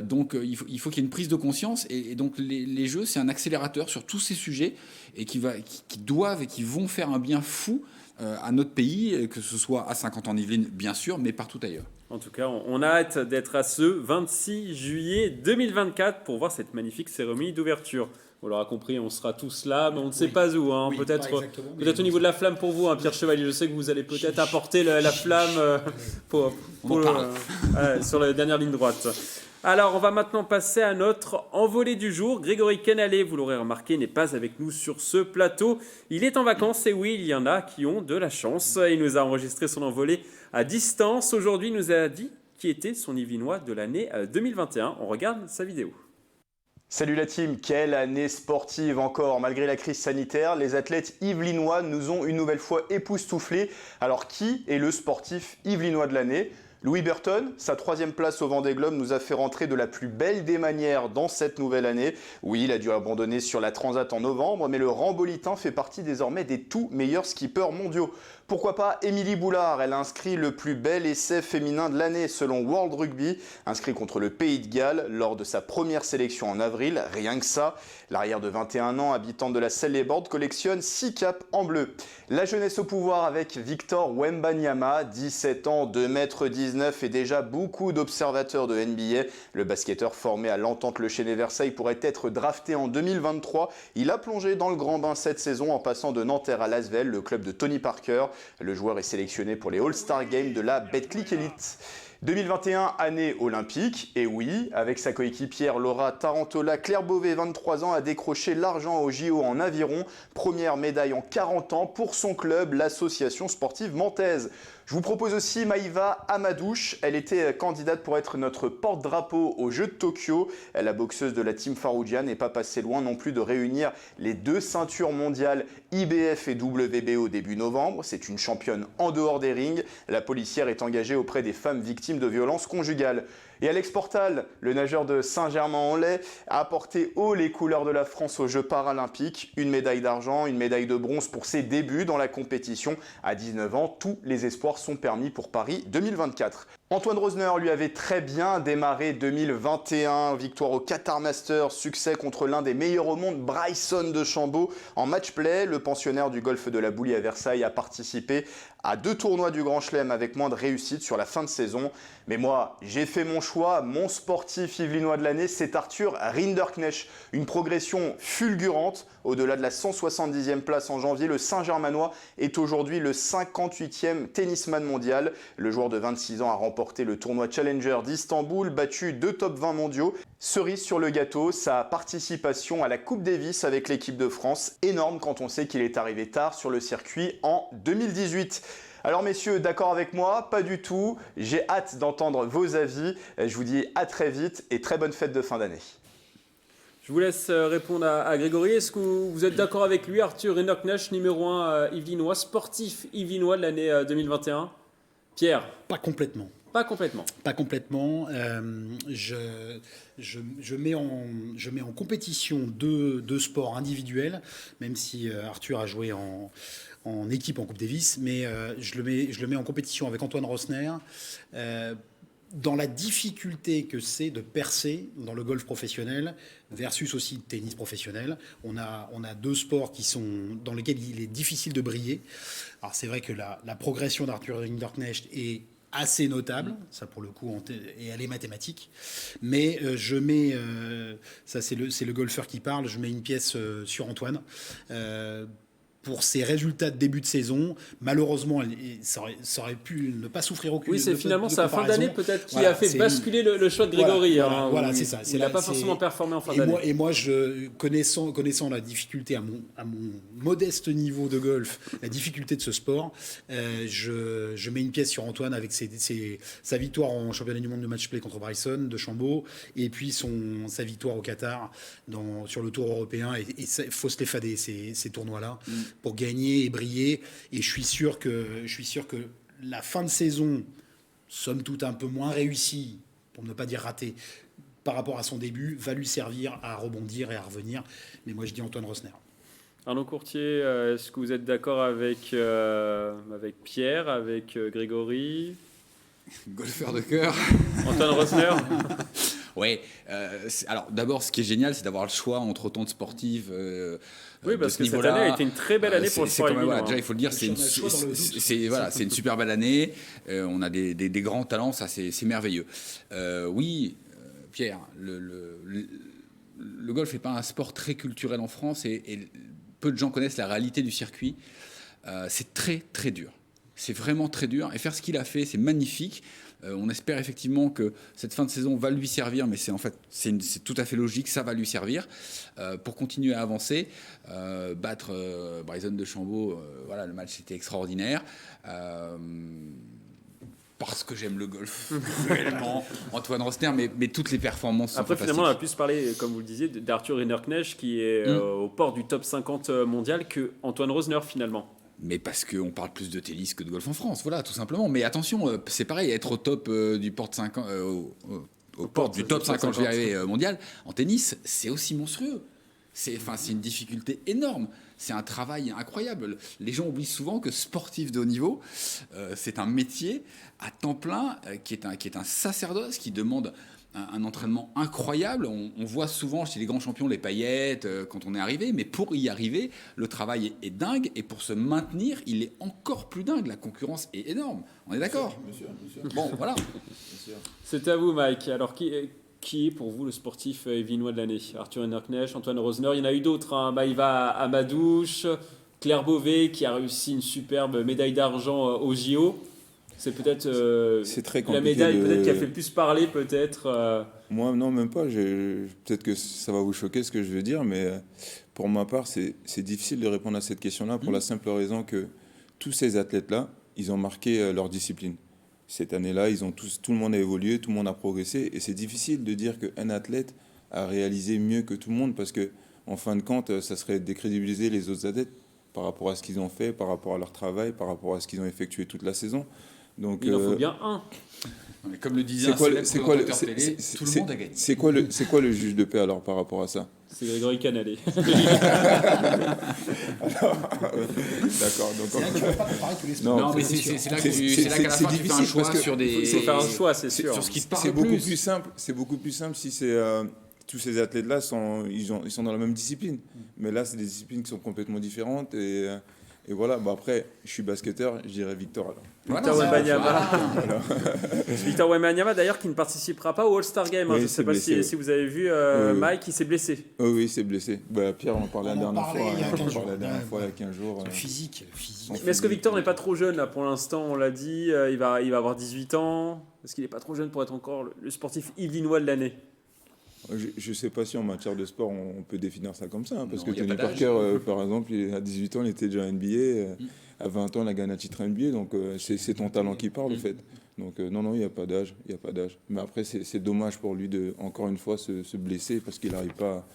Donc il faut qu'il y ait une prise de conscience. Et donc les Jeux, c'est un accélérateur sur tous ces sujets et qui doivent et qui vont faire un bien fou à notre pays, que ce soit à 50 ans en Yvelines, bien sûr, mais partout ailleurs. En tout cas, on a hâte d'être à ce 26 juillet 2024 pour voir cette magnifique cérémonie d'ouverture. On l'aura compris, on sera tous là, mais on ne sait pas où. Oui, peut-être au niveau de la flamme pour vous, Pierre Chevalier. Je sais que vous allez peut-être apporter la flamme sur la dernière ligne droite. Alors, on va maintenant passer à notre envolée du jour. Grégory Canalé, vous l'aurez remarqué, n'est pas avec nous sur ce plateau. Il est en vacances, et oui, il y en a qui ont de la chance. Il nous a enregistré son envolée à distance. Aujourd'hui, il nous a dit qui était son Yvelinois de l'année 2021. On regarde sa vidéo. Salut la team, quelle année sportive encore. Malgré la crise sanitaire, les athlètes yvelinois nous ont une nouvelle fois époustouflés. Alors qui est le sportif yvelinois de l'année ? Louis Burton, sa 3e place au Vendée Globe nous a fait rentrer de la plus belle des manières dans cette nouvelle année. Oui, il a dû abandonner sur la Transat en novembre, mais le Rambolitain fait partie désormais des tout meilleurs skippers mondiaux. Pourquoi pas Émilie Boulard, elle a inscrit le plus bel essai féminin de l'année selon World Rugby, inscrit contre le Pays de Galles lors de sa première sélection en avril, rien que ça. L'arrière de 21 ans, habitante de la Selle-les-Bordes, collectionne 6 caps en bleu. La jeunesse au pouvoir avec Victor Wembanyama, 17 ans, 2,19 m et déjà beaucoup d'observateurs de NBA. Le basketteur formé à l'Entente Le Chesnay-Versailles pourrait être drafté en 2023. Il a plongé dans le grand bain cette saison en passant de Nanterre à Lasvel, le club de Tony Parker. Le joueur est sélectionné pour les All-Star Games de la Betclic Elite. 2021, année olympique, et oui, avec sa coéquipière Laura Tarantola, Claire Beauvais, 23 ans, a décroché l'argent au JO en aviron, première médaille en 40 ans pour son club, l'association sportive mantaise. Je vous propose aussi Maïva Amadouche, elle était candidate pour être notre porte-drapeau aux Jeux de Tokyo. La boxeuse de la team Faroudia n'est pas passée loin non plus de réunir les 2 ceintures mondiales IBF et WBO début novembre. C'est une championne en dehors des rings. La policière est engagée auprès des femmes victimes de violences conjugales. Et Alex Portal, le nageur de Saint-Germain-en-Laye, a apporté haut les couleurs de la France aux Jeux paralympiques. Une médaille d'argent, une médaille de bronze pour ses débuts dans la compétition. À 19 ans, tous les espoirs sont permis pour Paris 2024. Antoine Rosner lui avait très bien démarré 2021. Victoire au Qatar Masters, succès contre l'un des meilleurs au monde, Bryson DeChambeau. En match-play, le pensionnaire du golfe de la Boulie à Versailles a participé à 2 tournois du Grand Chelem avec moins de réussite sur la fin de saison. Mais moi, j'ai fait mon choix. Mon sportif yvelinois de l'année, c'est Arthur Rinderknecht. Une progression fulgurante. Au-delà de la 170e place en janvier, le Saint-Germanois est aujourd'hui le 58e tennisman mondial. Le joueur de 26 ans a remporté le tournoi Challenger d'Istanbul, battu 2 top 20 mondiaux. Cerise sur le gâteau, sa participation à la Coupe Davis avec l'équipe de France, énorme quand on sait qu'il est arrivé tard sur le circuit en 2018. Alors messieurs, d'accord avec moi? Pas du tout. J'ai hâte d'entendre vos avis. Je vous dis à très vite et très bonne fête de fin d'année. Je vous laisse répondre à Grégory. Est-ce que vous êtes d'accord avec lui, Arthur Rinderknecht, numéro 1 yvelinois, sportif yvelinois de l'année 2021? Pierre? Pas complètement. Pas complètement. Pas complètement. Je mets en compétition deux sports individuels, même si Arthur a joué en équipe en Coupe Davis, mais je le mets en compétition avec Antoine Rosner. Dans la difficulté que c'est de percer dans le golf professionnel versus aussi le tennis professionnel. On a 2 sports dans lesquels il est difficile de briller. Alors c'est vrai que la progression d'Arthur Rinderknecht est assez notable, ça pour le coup, et elle est mathématique. Mais je mets, ça c'est le golfeur qui parle, je mets une pièce sur Antoine. Pour ses résultats de début de saison, malheureusement, ça aurait pu ne pas souffrir aucune. Oui, c'est finalement sa fin d'année peut-être qui a fait basculer le choix de Grégory. Voilà, c'est ça. Il n'a pas forcément performé en fin d'année. Et moi, connaissant la difficulté à mon modeste niveau de golf, la difficulté de ce sport, je mets une pièce sur Antoine avec sa victoire en championnat du monde de match-play contre Bryson DeChambeau, et puis sa victoire au Qatar sur le Tour européen. Et il faut se les fader ces tournois-là. Pour gagner et briller, et je suis sûr que la fin de saison, somme toute un peu moins réussie, pour ne pas dire ratée, par rapport à son début, va lui servir à rebondir et à revenir. Mais moi je dis Antoine Rosner. Arnaud Courtier, est-ce que vous êtes d'accord avec Pierre, avec Grégory? Golfeur de cœur. Antoine Rosner. Ouais. Alors d'abord, ce qui est génial, c'est d'avoir le choix entre autant de sportives. Oui, parce que cette année a été une très belle année pour le sport yvelinois. Déjà, il faut le dire, c'est une super belle année. On a des grands talents, ça c'est merveilleux. Oui, Pierre, le golf n'est pas un sport très culturel en France et peu de gens connaissent la réalité du circuit. C'est très très dur. C'est vraiment très dur. Et faire ce qu'il a fait, c'est magnifique. On espère effectivement que cette fin de saison va lui servir, mais c'est tout à fait logique, ça va lui servir pour continuer à avancer, battre Bryson DeChambeau. Voilà, le match était extraordinaire. Parce que j'aime le golf, réellement, Antoine Rosner, mais toutes les performances sont fantastiques. Finalement, on a plus parlé, comme vous le disiez, d'Arthur Rinderknecht qui est au port du top 50 mondial que Antoine Rosner finalement. Mais parce qu'on parle plus de tennis que de golf en France, voilà, tout simplement. Mais attention, c'est pareil, être au top du porte 50, aux portes du top 50, je vais y arriver, mondial, en tennis, c'est aussi monstrueux. C'est une difficulté énorme. C'est un travail incroyable. Les gens oublient souvent que sportif de haut niveau, c'est un métier à temps plein qui est un sacerdoce qui demande un entraînement incroyable. On voit souvent chez les grands champions les paillettes quand on est arrivé, mais pour y arriver, le travail est dingue et pour se maintenir, il est encore plus dingue. La concurrence est énorme. On est d'accord ? Bien sûr. Bon, voilà. C'est à vous, Mike. Alors, qui est pour vous le sportif yvelinois de l'année ? Arthur Hinnerknecht, Antoine Rosner, il y en a eu d'autres. Hein. Maïva Amadouche, Claire Beauvais qui a réussi une superbe médaille d'argent aux JO. C'est peut-être c'est très la médaille peut-être qui a fait le plus parler, peut-être. Moi, non, même pas. Peut-être que ça va vous choquer ce que je veux dire, mais pour ma part, c'est difficile de répondre à cette question-là pour la simple raison que tous ces athlètes-là, ils ont marqué leur discipline. Cette année-là, tout le monde a évolué, tout le monde a progressé, et c'est difficile de dire qu'un athlète a réalisé mieux que tout le monde, parce que en fin de compte, ça serait décrédibiliser les autres athlètes par rapport à ce qu'ils ont fait, par rapport à leur travail, par rapport à ce qu'ils ont effectué toute la saison. Donc, il en faut bien un. Mais comme le disait un célèbre présentateur télé, tout le monde a gagné. C'est quoi le juge de paix alors par rapport à ça ? C'est Grégory Canalé. D'accord. Donc, non, mais c'est là qu'à la fin tu fais un choix sur des. Il faut faire un choix, c'est sûr. Sur ce qui te parle c'est le beaucoup plus. plus simple. C'est beaucoup plus simple si c'est tous ces athlètes-là ils sont dans la même discipline. Mais là, c'est des disciplines qui sont complètement différentes et voilà. Bah après, je suis basketteur, je dirais Victor alors. Victor Wembanyama. Victor Wembanyama, d'ailleurs, qui ne participera pas au All-Star Game. Oui, je ne sais pas blessé, si vous avez vu Mike, il s'est blessé. Oui, il s'est blessé. Bah, Pierre, on en parlait la dernière fois. Il y a 15 jours. La dernière fois, il y a 15 jours. Physique. Mais est-ce que Victor n'est pas trop jeune là pour l'instant? On l'a dit, il va avoir 18 ans. Est-ce qu'il n'est pas trop jeune pour être encore le sportif yvelinois de l'année? Je ne sais pas si en matière de sport on peut définir ça comme ça, hein, parce Non, que y a Tony pas d'âge. Parker, par exemple, à 18 ans, il était déjà NBA. À 20 ans, il a gagné un titre NBA, donc c'est ton talent qui parle, en fait. Donc non, il n'y a pas d'âge. Mais après, c'est dommage pour lui de, encore une fois, se blesser, parce qu'il n'arrive pas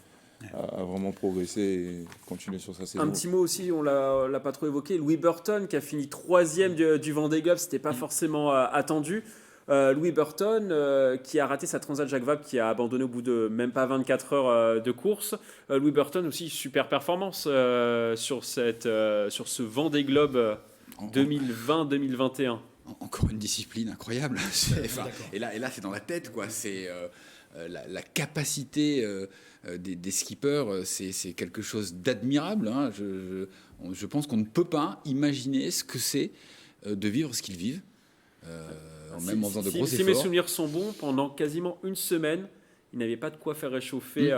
à vraiment progresser et continuer sur sa saison. Un petit mot aussi, on l'a pas trop évoqué, Louis Burton qui a fini 3e du Vendée Globe, c'était pas forcément attendu. Louis Burton qui a raté sa Transat Jacques Vabre, qui a abandonné au bout de même pas 24 heures de course. Louis Burton aussi, super performance sur ce Vendée Globe 2020-2021. Encore une discipline incroyable. Et là, c'est dans la tête, quoi. C'est la capacité des skippers, c'est quelque chose d'admirable. Hein. Je pense qu'on ne peut pas imaginer ce que c'est de vivre ce qu'ils vivent. Même en faisant de gros efforts. Si mes souvenirs sont bons, pendant quasiment une semaine, il n'avait pas de quoi faire réchauffer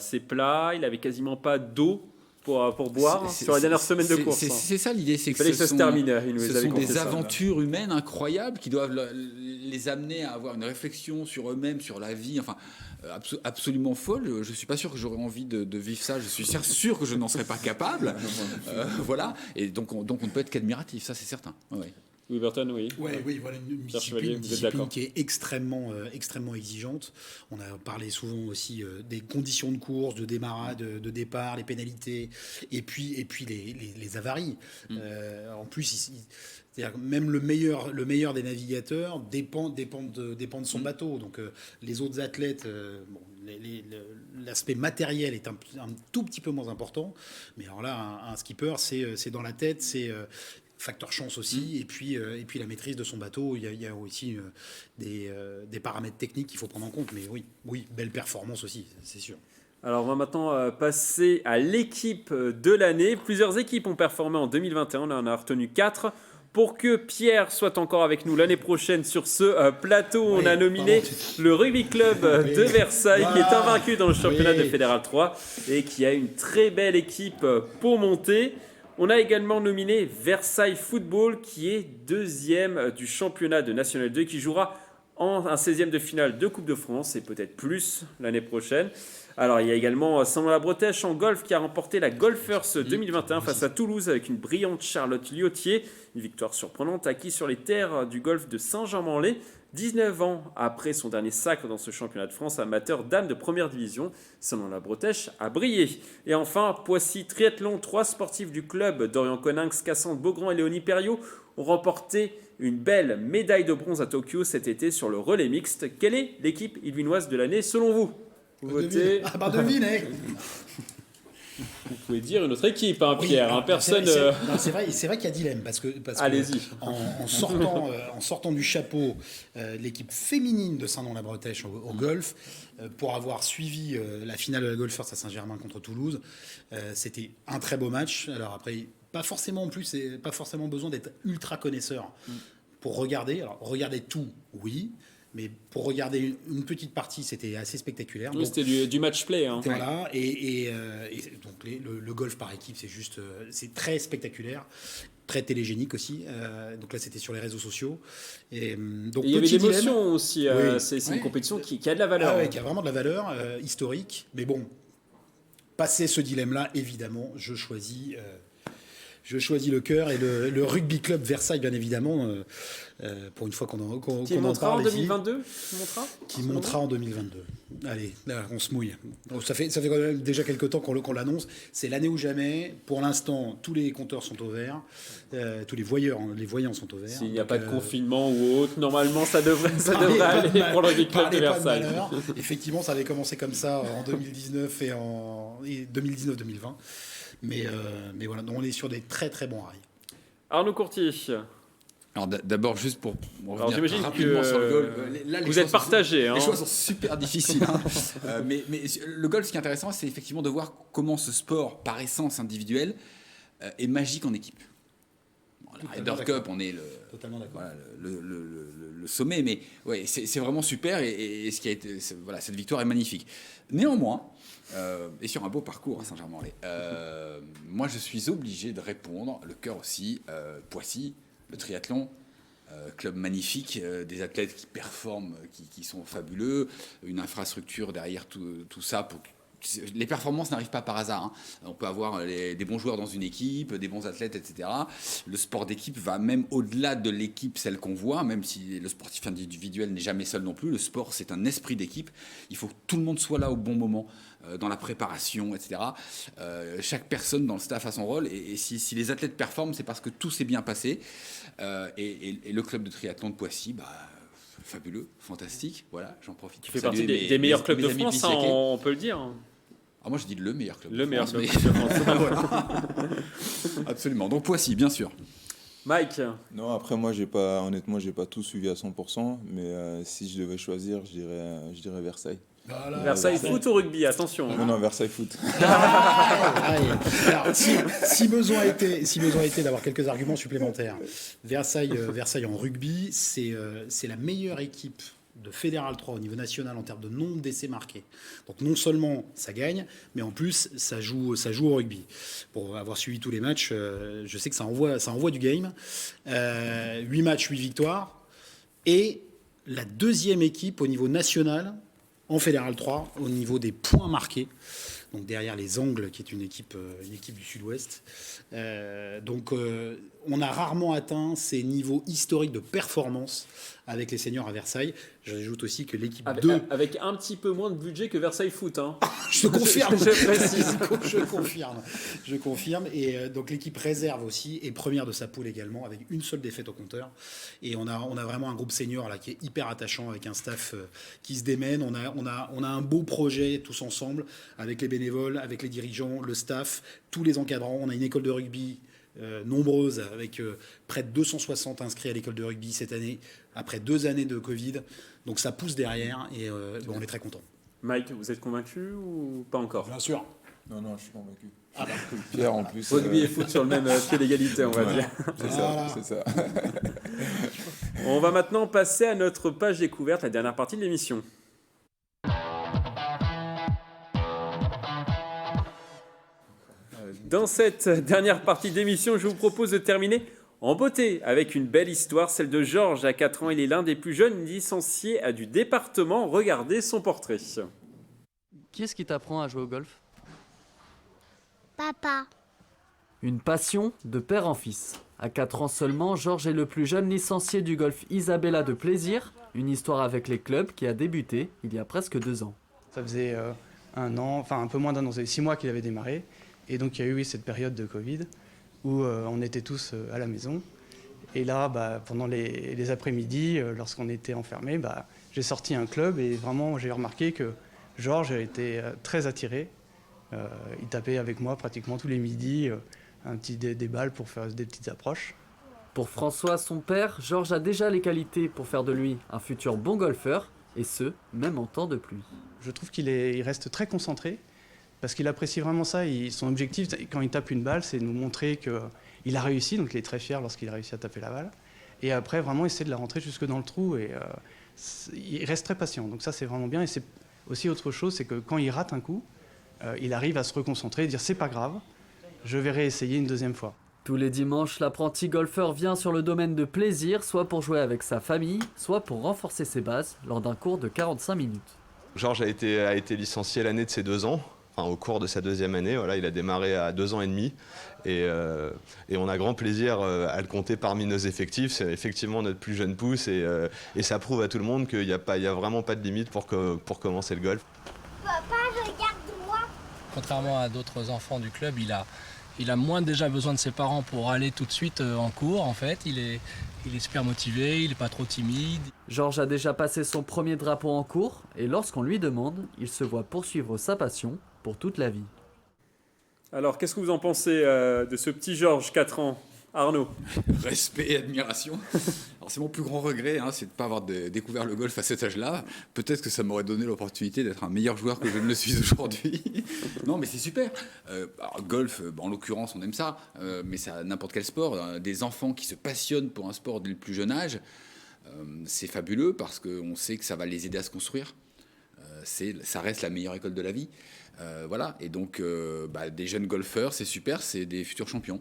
ses plats, il n'avait quasiment pas d'eau pour boire sur la dernière semaine de course. C'est ça l'idée, c'est que ce sont des aventures humaines incroyables qui doivent les amener à avoir une réflexion sur eux-mêmes, sur la vie, enfin absolument folle. Je ne suis pas sûr que j'aurais envie de vivre ça, je suis sûr que je n'en serais pas capable. Voilà, et donc on ne peut être qu'admiratif, ça c'est certain. Ouais. Louis Burton, oui. Oui, voilà une discipline qui est extrêmement exigeante. On a parlé souvent aussi des conditions de course, de démarrage, de départ, les pénalités, et puis les avaries. En plus, c'est-à-dire que même le meilleur des navigateurs dépend de son bateau. Donc les autres athlètes, l'aspect matériel est un tout petit peu moins important. Mais alors là, un skipper, c'est dans la tête, c'est facteur chance aussi, et puis la maîtrise de son bateau. Il y a aussi des paramètres techniques qu'il faut prendre en compte. Mais oui, belle performance aussi, c'est sûr. Alors on va maintenant passer à l'équipe de l'année. Plusieurs équipes ont performé en 2021, on en a retenu 4. Pour que Pierre soit encore avec nous l'année prochaine sur ce plateau, on a nominé le Rugby Club de Versailles, qui est invaincu dans le championnat de Fédéral 3 et qui a une très belle équipe pour monter. On a également nominé Versailles Football, qui est 2e du championnat de National 2, qui jouera en un 16e de finale de Coupe de France et peut-être plus l'année prochaine. Alors il y a également Saint-Lô-la-Bretèche en golf qui a remporté la Golfers 2021 face à Toulouse avec une brillante Charlotte Liotier. Une victoire surprenante acquise sur les terres du golf de Saint-Jean-Manlé. 19 ans après son dernier sacre dans ce championnat de France amateur dames de première division, Saint-Lô-la-Bretèche a brillé. Et enfin, Poissy Triathlon, 3 sportifs du club, Dorian Coninx, Cassandre Beaugrand et Léonie Perriot, ont remporté une belle médaille de bronze à Tokyo cet été sur le relais mixte. Quelle est l'équipe ilvinoise de l'année selon vous? Vous votez. Ah bah devine, hein. Vous pouvez dire une autre équipe, hein, Pierre. Oui, Personne. C'est vrai qu'il y a dilemme parce que Allez-y. en sortant du chapeau l'équipe féminine de Saint-Lô-la-Bretèche au golf, pour avoir suivi la finale de la Golfers à Saint-Germain contre Toulouse, c'était un très beau match. Alors après, pas forcément besoin d'être ultra connaisseur pour regarder. Alors regarder tout, oui. Mais pour regarder une petite partie, c'était assez spectaculaire. Oui, c'était du match play. Hein. Voilà, et donc le golf par équipe, c'est très spectaculaire, très télégénique aussi. Donc là, c'était sur les réseaux sociaux. Donc, il y avait petit l'émotion dilemme. aussi. Oui. C'est une compétition qui a de la valeur. Ah ouais, qui a vraiment de la valeur historique. Mais bon, passé ce dilemme-là, évidemment, je choisis le cœur et le rugby club Versailles, bien évidemment, pour une fois qu'on en parle en ici. 2022 Qui montera en 2022. Allez, là, on se mouille. Donc, ça fait quand même déjà quelques temps qu'on l'annonce. C'est l'année ou jamais. Pour l'instant, tous les compteurs sont au vert. Tous les voyants sont au vert. S'il n'y a pas de confinement ou autre, normalement, ça devrait aller pour le rugby club de Versailles. Effectivement, ça avait commencé comme ça en 2019 et 2019-2020. Mais voilà, donc on est sur des très très bons rails. Arnaud Courtier. Alors d'abord, juste pour revenir j'imagine rapidement sur le golf. Là, vous êtes partagé. Les choix sont super difficiles. Hein. Mais le golf, ce qui est intéressant, c'est effectivement de voir comment ce sport, par essence individuelle, est magique en équipe. Bon, la Ryder Cup, on est le sommet, mais ouais, c'est vraiment super et ce qui a été, voilà, cette victoire est magnifique. Néanmoins, et sur un beau parcours à Saint-Germain-en-Laye, moi je suis obligé de répondre, le cœur aussi, Poissy, le triathlon, club magnifique, des athlètes qui performent, qui sont fabuleux, une infrastructure derrière tout ça. Les performances n'arrivent pas par hasard. Hein. On peut avoir des bons joueurs dans une équipe, des bons athlètes, etc. Le sport d'équipe va même au-delà de l'équipe, celle qu'on voit, même si le sportif individuel n'est jamais seul non plus. Le sport, c'est un esprit d'équipe. Il faut que tout le monde soit là au bon moment, dans la préparation, etc. Chaque personne dans le staff a son rôle. Et si les athlètes performent, c'est parce que tout s'est bien passé. Et le club de triathlon de Poissy, fabuleux, fantastique. Voilà, j'en profite. Qui fait partie des meilleurs clubs de France, hein, on peut le dire. Ah, moi, je dis le meilleur club. Le meilleur club de France. Absolument. Donc Poissy, bien sûr. Mike. Non, après moi honnêtement j'ai pas tout suivi à 100%, mais si je devais choisir, je dirais Versailles. Voilà, Versailles foot ou rugby, attention. Non, Versailles foot. Alors, si besoin était d'avoir quelques arguments supplémentaires, Versailles en rugby, c'est la meilleure équipe de Fédéral 3 au niveau national en termes de nombre d'essais marqués. Donc non seulement ça gagne, mais en plus ça joue au rugby. Pour avoir suivi tous les matchs, je sais que ça envoie du game. 8 matchs, 8 victoires. Et la deuxième équipe au niveau national en Fédéral 3 au niveau des points marqués. Donc derrière les Angles, qui est une équipe du Sud-Ouest. Donc on a rarement atteint ces niveaux historiques de performance avec les seniors à Versailles. J'ajoute aussi que l'équipe 2... Avec un petit peu moins de budget que Versailles Foot. Hein. Je te confirme. Je précise. Je confirme. Et donc l'équipe réserve aussi est première de sa poule également, avec une seule défaite au compteur. Et on a vraiment un groupe senior là qui est hyper attachant, avec un staff qui se démène. On a un beau projet tous ensemble, avec les bénévoles, avec les dirigeants, le staff, tous les encadrants. On a une école de rugby nombreuses, avec près de 260 inscrits à l'école de rugby cette année, après 2 années de Covid. Donc ça pousse derrière et on est très content. Mike, vous êtes convaincu ou pas encore? Bien sûr. Non, je suis convaincu. Pierre, en plus. Rugby et foot sur le même pied d'égalité, on va dire. C'est ça. On va maintenant passer à notre page découverte, la dernière partie de l'émission. Dans cette dernière partie d'émission, je vous propose de terminer En beauté, avec une belle histoire, celle de Georges à 4 ans, il est l'un des plus jeunes licenciés du département. Regardez son portrait. Qui est-ce qui t'apprend à jouer au golf? Papa. Une passion de père en fils. À 4 ans seulement, Georges est le plus jeune licencié du golf Isabella de Plaisir, une histoire avec les clubs qui a débuté il y a presque 2 ans. Ça faisait un an, enfin un peu moins d'un an, ça faisait 6 mois qu'il avait démarré. Et donc il y a eu cette période de Covid où on était tous à la maison. Et là, pendant les après-midi, lorsqu'on était enfermés, j'ai sorti un club et vraiment j'ai remarqué que Georges était très attiré. Il tapait avec moi pratiquement tous les midis des balles pour faire des petites approches. Pour François, son père, Georges a déjà les qualités pour faire de lui un futur bon golfeur, et ce, même en temps de pluie. Je trouve il reste très concentré, parce qu'il apprécie vraiment ça. Son objectif, quand il tape une balle, c'est de nous montrer qu'il a réussi, donc il est très fier lorsqu'il a réussi à taper la balle. Et après, vraiment essayer de la rentrer jusque dans le trou, et il reste très patient. Donc ça, c'est vraiment bien. Et c'est aussi autre chose, c'est que quand il rate un coup, il arrive à se reconcentrer et dire « c'est pas grave, je vais réessayer une deuxième fois ». Tous les dimanches, l'apprenti golfeur vient sur le domaine de Plaisir, soit pour jouer avec sa famille, soit pour renforcer ses bases lors d'un cours de 45 minutes. Georges a été licencié l'année de ses 2 ans, enfin au cours de sa 2e année. Voilà, il a démarré à 2 ans et demi et on a grand plaisir à le compter parmi nos effectifs. C'est effectivement notre plus jeune pousse et ça prouve à tout le monde qu'il n'y a vraiment pas de limite pour commencer le golf. Papa, regarde-moi. Contrairement à d'autres enfants du club, il a moins déjà besoin de ses parents pour aller tout de suite en cours. En fait, il est super motivé, il n'est pas trop timide. Georges a déjà passé son premier drapeau en cours et lorsqu'on lui demande, il se voit poursuivre sa passion pour toute la vie. Alors, qu'est-ce que vous en pensez de ce petit Georges, 4 ans? Arnaud? Respect et admiration. Alors c'est mon plus grand regret, c'est de ne pas avoir découvert le golf à cet âge-là. Peut-être que ça m'aurait donné l'opportunité d'être un meilleur joueur que je ne le suis aujourd'hui. Non, mais c'est super. Alors, golf, en l'occurrence, on aime ça, mais ça n'importe quel sport. Des enfants qui se passionnent pour un sport dès le plus jeune âge, c'est fabuleux parce qu'on sait que ça va les aider à se construire. Ça reste la meilleure école de la vie. Voilà. Et donc, des jeunes golfeurs, c'est super, c'est des futurs champions.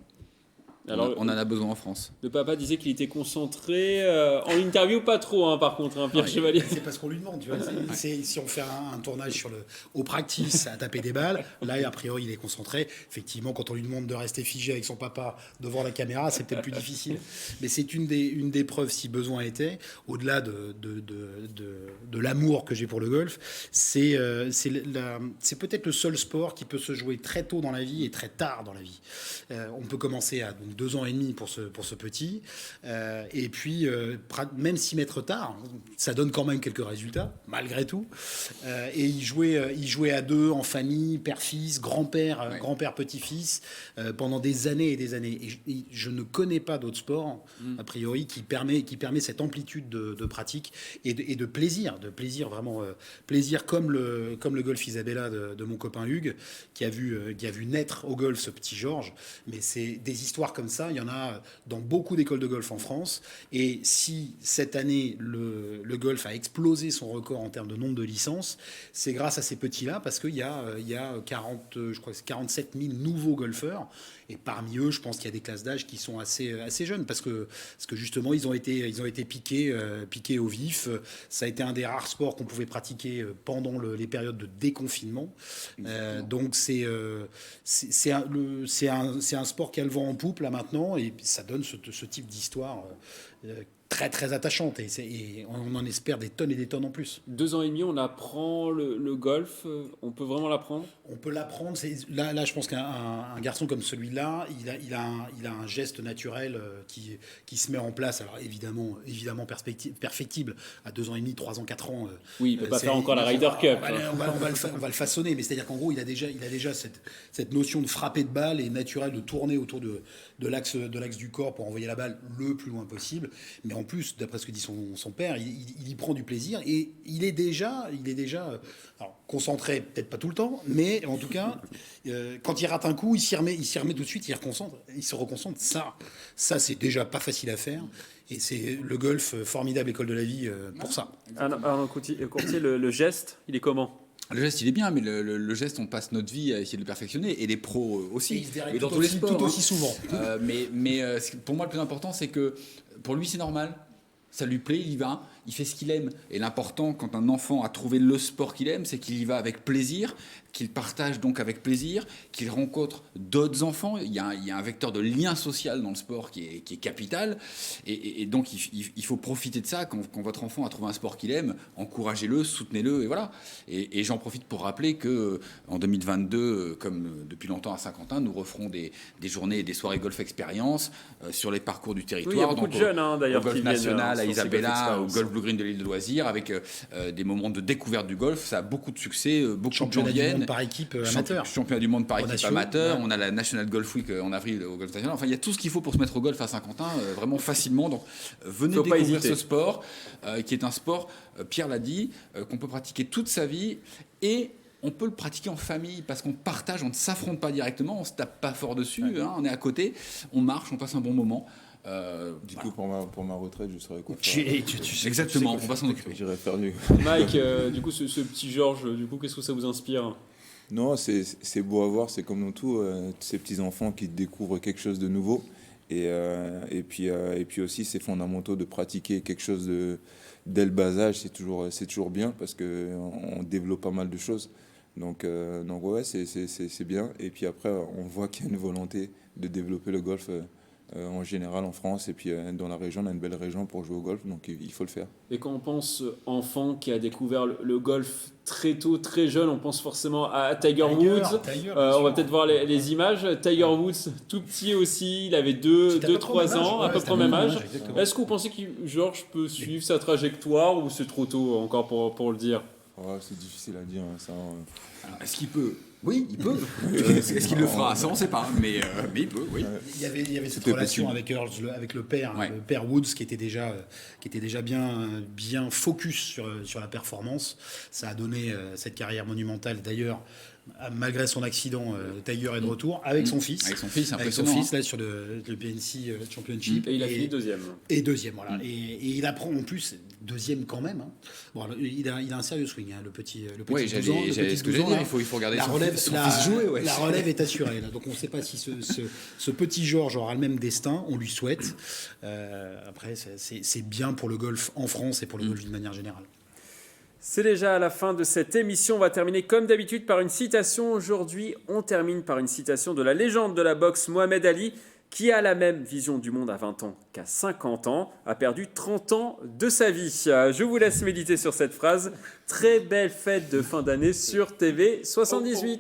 Alors, on en a besoin en France. Le papa disait qu'il était concentré. En interview, pas trop, par contre, Pierre Chevalier. C'est parce qu'on lui demande. Tu vois, si on fait un tournage au practice à taper des balles, là, a priori, il est concentré. Effectivement, quand on lui demande de rester figé avec son papa devant la caméra, c'est peut-être plus difficile. Mais c'est une des preuves, si besoin était, au-delà de l'amour que j'ai pour le golf, c'est peut-être le seul sport qui peut se jouer très tôt dans la vie et très tard dans la vie. On peut commencer à 2 ans et demi pour ce petit. Et puis, même s'y mettre tard, ça donne quand même quelques résultats, malgré tout. Et il jouait à 2 en famille, père-fils, grand-père, grand-père, petit-fils, pendant des années et des années. Et je ne connais pas d'autre sport, a priori, qui permet cette amplitude de pratique et de plaisir vraiment. Plaisir comme le golf Isabella de mon copain Hugues, qui a vu naître au golf ce petit Georges. Mais c'est des histoires comme ça, il y en a dans beaucoup d'écoles de golf en France. Et si cette année, le golf a explosé son record en termes de nombre de licences, c'est grâce à ces petits-là, parce qu'il y a 47 000 nouveaux golfeurs. Et parmi eux, je pense qu'il y a des classes d'âge qui sont assez jeunes, parce que justement, ils ont été piqués au vif. Ça a été un des rares sports qu'on pouvait pratiquer pendant les périodes de déconfinement. Donc c'est un sport qui a le vent en poupe là maintenant, et ça donne ce type d'histoire très très attachante, et on en espère des tonnes et des tonnes en plus. 2 ans et demi, on apprend le golf, on peut vraiment l'apprendre? On peut l'apprendre. Là, je pense qu'un garçon comme celui-là, il a un geste naturel qui se met en place. Alors évidemment perfectible à 2 ans et demi, 3 ans, 4 ans. Oui, il peut pas faire encore la Ryder Cup. On va le façonner, mais c'est-à-dire qu'en gros, il a déjà cette notion de frapper de balle et naturelle, de tourner autour de l'axe du corps pour envoyer la balle le plus loin possible. Mais en plus, d'après ce que dit son père, il y prend du plaisir, et il est déjà alors, concentré, peut-être pas tout le temps, mais en tout cas, quand il rate un coup, il s'y remet tout de suite, il se reconcentre. Ça, c'est déjà pas facile à faire. Et c'est le golf, formidable école de la vie pour ça. Alors, Courtier, le geste, il est comment? Le geste, il est bien, mais le geste, on passe notre vie à essayer de le perfectionner, et les pros aussi, Et il se déraille et dans tout tous les aussi- sports. tout aussi souvent. Pour moi, le plus important, c'est que pour lui, c'est normal. Ça lui plaît, il y va, il fait ce qu'il aime. Et l'important, quand un enfant a trouvé le sport qu'il aime, c'est qu'il y va avec plaisir, qu'il partage donc avec plaisir, qu'il rencontre d'autres enfants. Il y a un vecteur de lien social dans le sport qui est capital. Et donc, il faut profiter de ça. Quand votre enfant a trouvé un sport qu'il aime, encouragez-le, soutenez-le, et voilà. Et j'en profite pour rappeler qu'en 2022, comme depuis longtemps à Saint-Quentin, nous referons des journées et des soirées golf expérience sur les parcours du territoire. Oui, il y a beaucoup de jeunes, d'ailleurs, au golf qui viennent, national, à sur ces Isabella, golf au expérience. golf Blue Green de l'île de Loisirs, avec des moments de découverte du golf. Ça a beaucoup de succès, beaucoup de gens Championnat du viennent. monde par équipe amateur. Championnat du monde par équipe Nations, amateur. ouais. On a la National Golf Week en avril au Golf National. Enfin, il y a tout ce qu'il faut pour se mettre au golf à Saint-Quentin, vraiment facilement. Donc, venez Faut pas découvrir hésiter. ce sport, qui est un sport, Pierre l'a dit, qu'on peut pratiquer toute sa vie, et on peut le pratiquer en famille parce qu'on partage, on ne s'affronte pas directement, on se tape pas fort dessus, hein, on est à côté, on marche, on passe un bon moment. Du coup, pour ma retraite, je serai quoi Exactement, on va s'en occuper. J'irai faire du. Mike, du coup, ce petit Georges, du coup, qu'est-ce que ça vous inspire? Non, c'est beau à voir, c'est comme dans tout, ces petits-enfants qui découvrent quelque chose de nouveau. Et puis aussi, c'est fondamental de pratiquer quelque chose dès le bas âge, c'est toujours bien parce qu'on développe pas mal de choses. Donc ouais, c'est bien. Et puis après, on voit qu'il y a une volonté de développer le golf en général en France. Et puis dans la région, on a une belle région pour jouer au golf, donc il faut le faire. Et quand on pense enfant qui a découvert le golf très tôt, très jeune, on pense forcément à Tiger Woods. On va peut-être voir les images. Tiger Woods, tout petit aussi, il avait 2-3 ans, à peu près au même âge. Est-ce que vous pensez que Georges peut suivre sa trajectoire ou c'est trop tôt encore pour le dire? C'est difficile à dire. Ça, Alors, est-ce qu'il peut? Oui, il peut. Est-ce qu'il le fera? Ça, on ne sait pas. Mais il peut, oui. Il y avait cette Tout est relation possible. avec le père, Ouais. le père Woods, qui était déjà bien focus sur la performance. Ça a donné cette carrière monumentale. D'ailleurs, malgré son accident, Tiger est de retour avec son fils. Avec son fils, Avec son impressionnant. fils, là, sur le PNC Championship. Et il a fini deuxième. Et deuxième, voilà. Et il apprend en plus, deuxième quand même. Hein. Bon, il a un sérieux swing, hein, le petit Oui, 12 ans, j'allais ce que 12 j'allais ans, dire, là. il faut regarder La relève, son fils jouer. Ouais. la relève est assurée. Là. Donc on ne sait pas si ce petit Georges aura le même destin. On lui souhaite. Après, c'est bien pour le golf en France et pour le golf d'une manière générale. C'est déjà à la fin de cette émission. On va terminer comme d'habitude par une citation. Aujourd'hui, on termine par une citation de la légende de la boxe Mohamed Ali, qui a la même vision du monde à 20 ans qu'à 50 ans, a perdu 30 ans de sa vie. Je vous laisse méditer sur cette phrase. Très belle fête de fin d'année sur TV 78.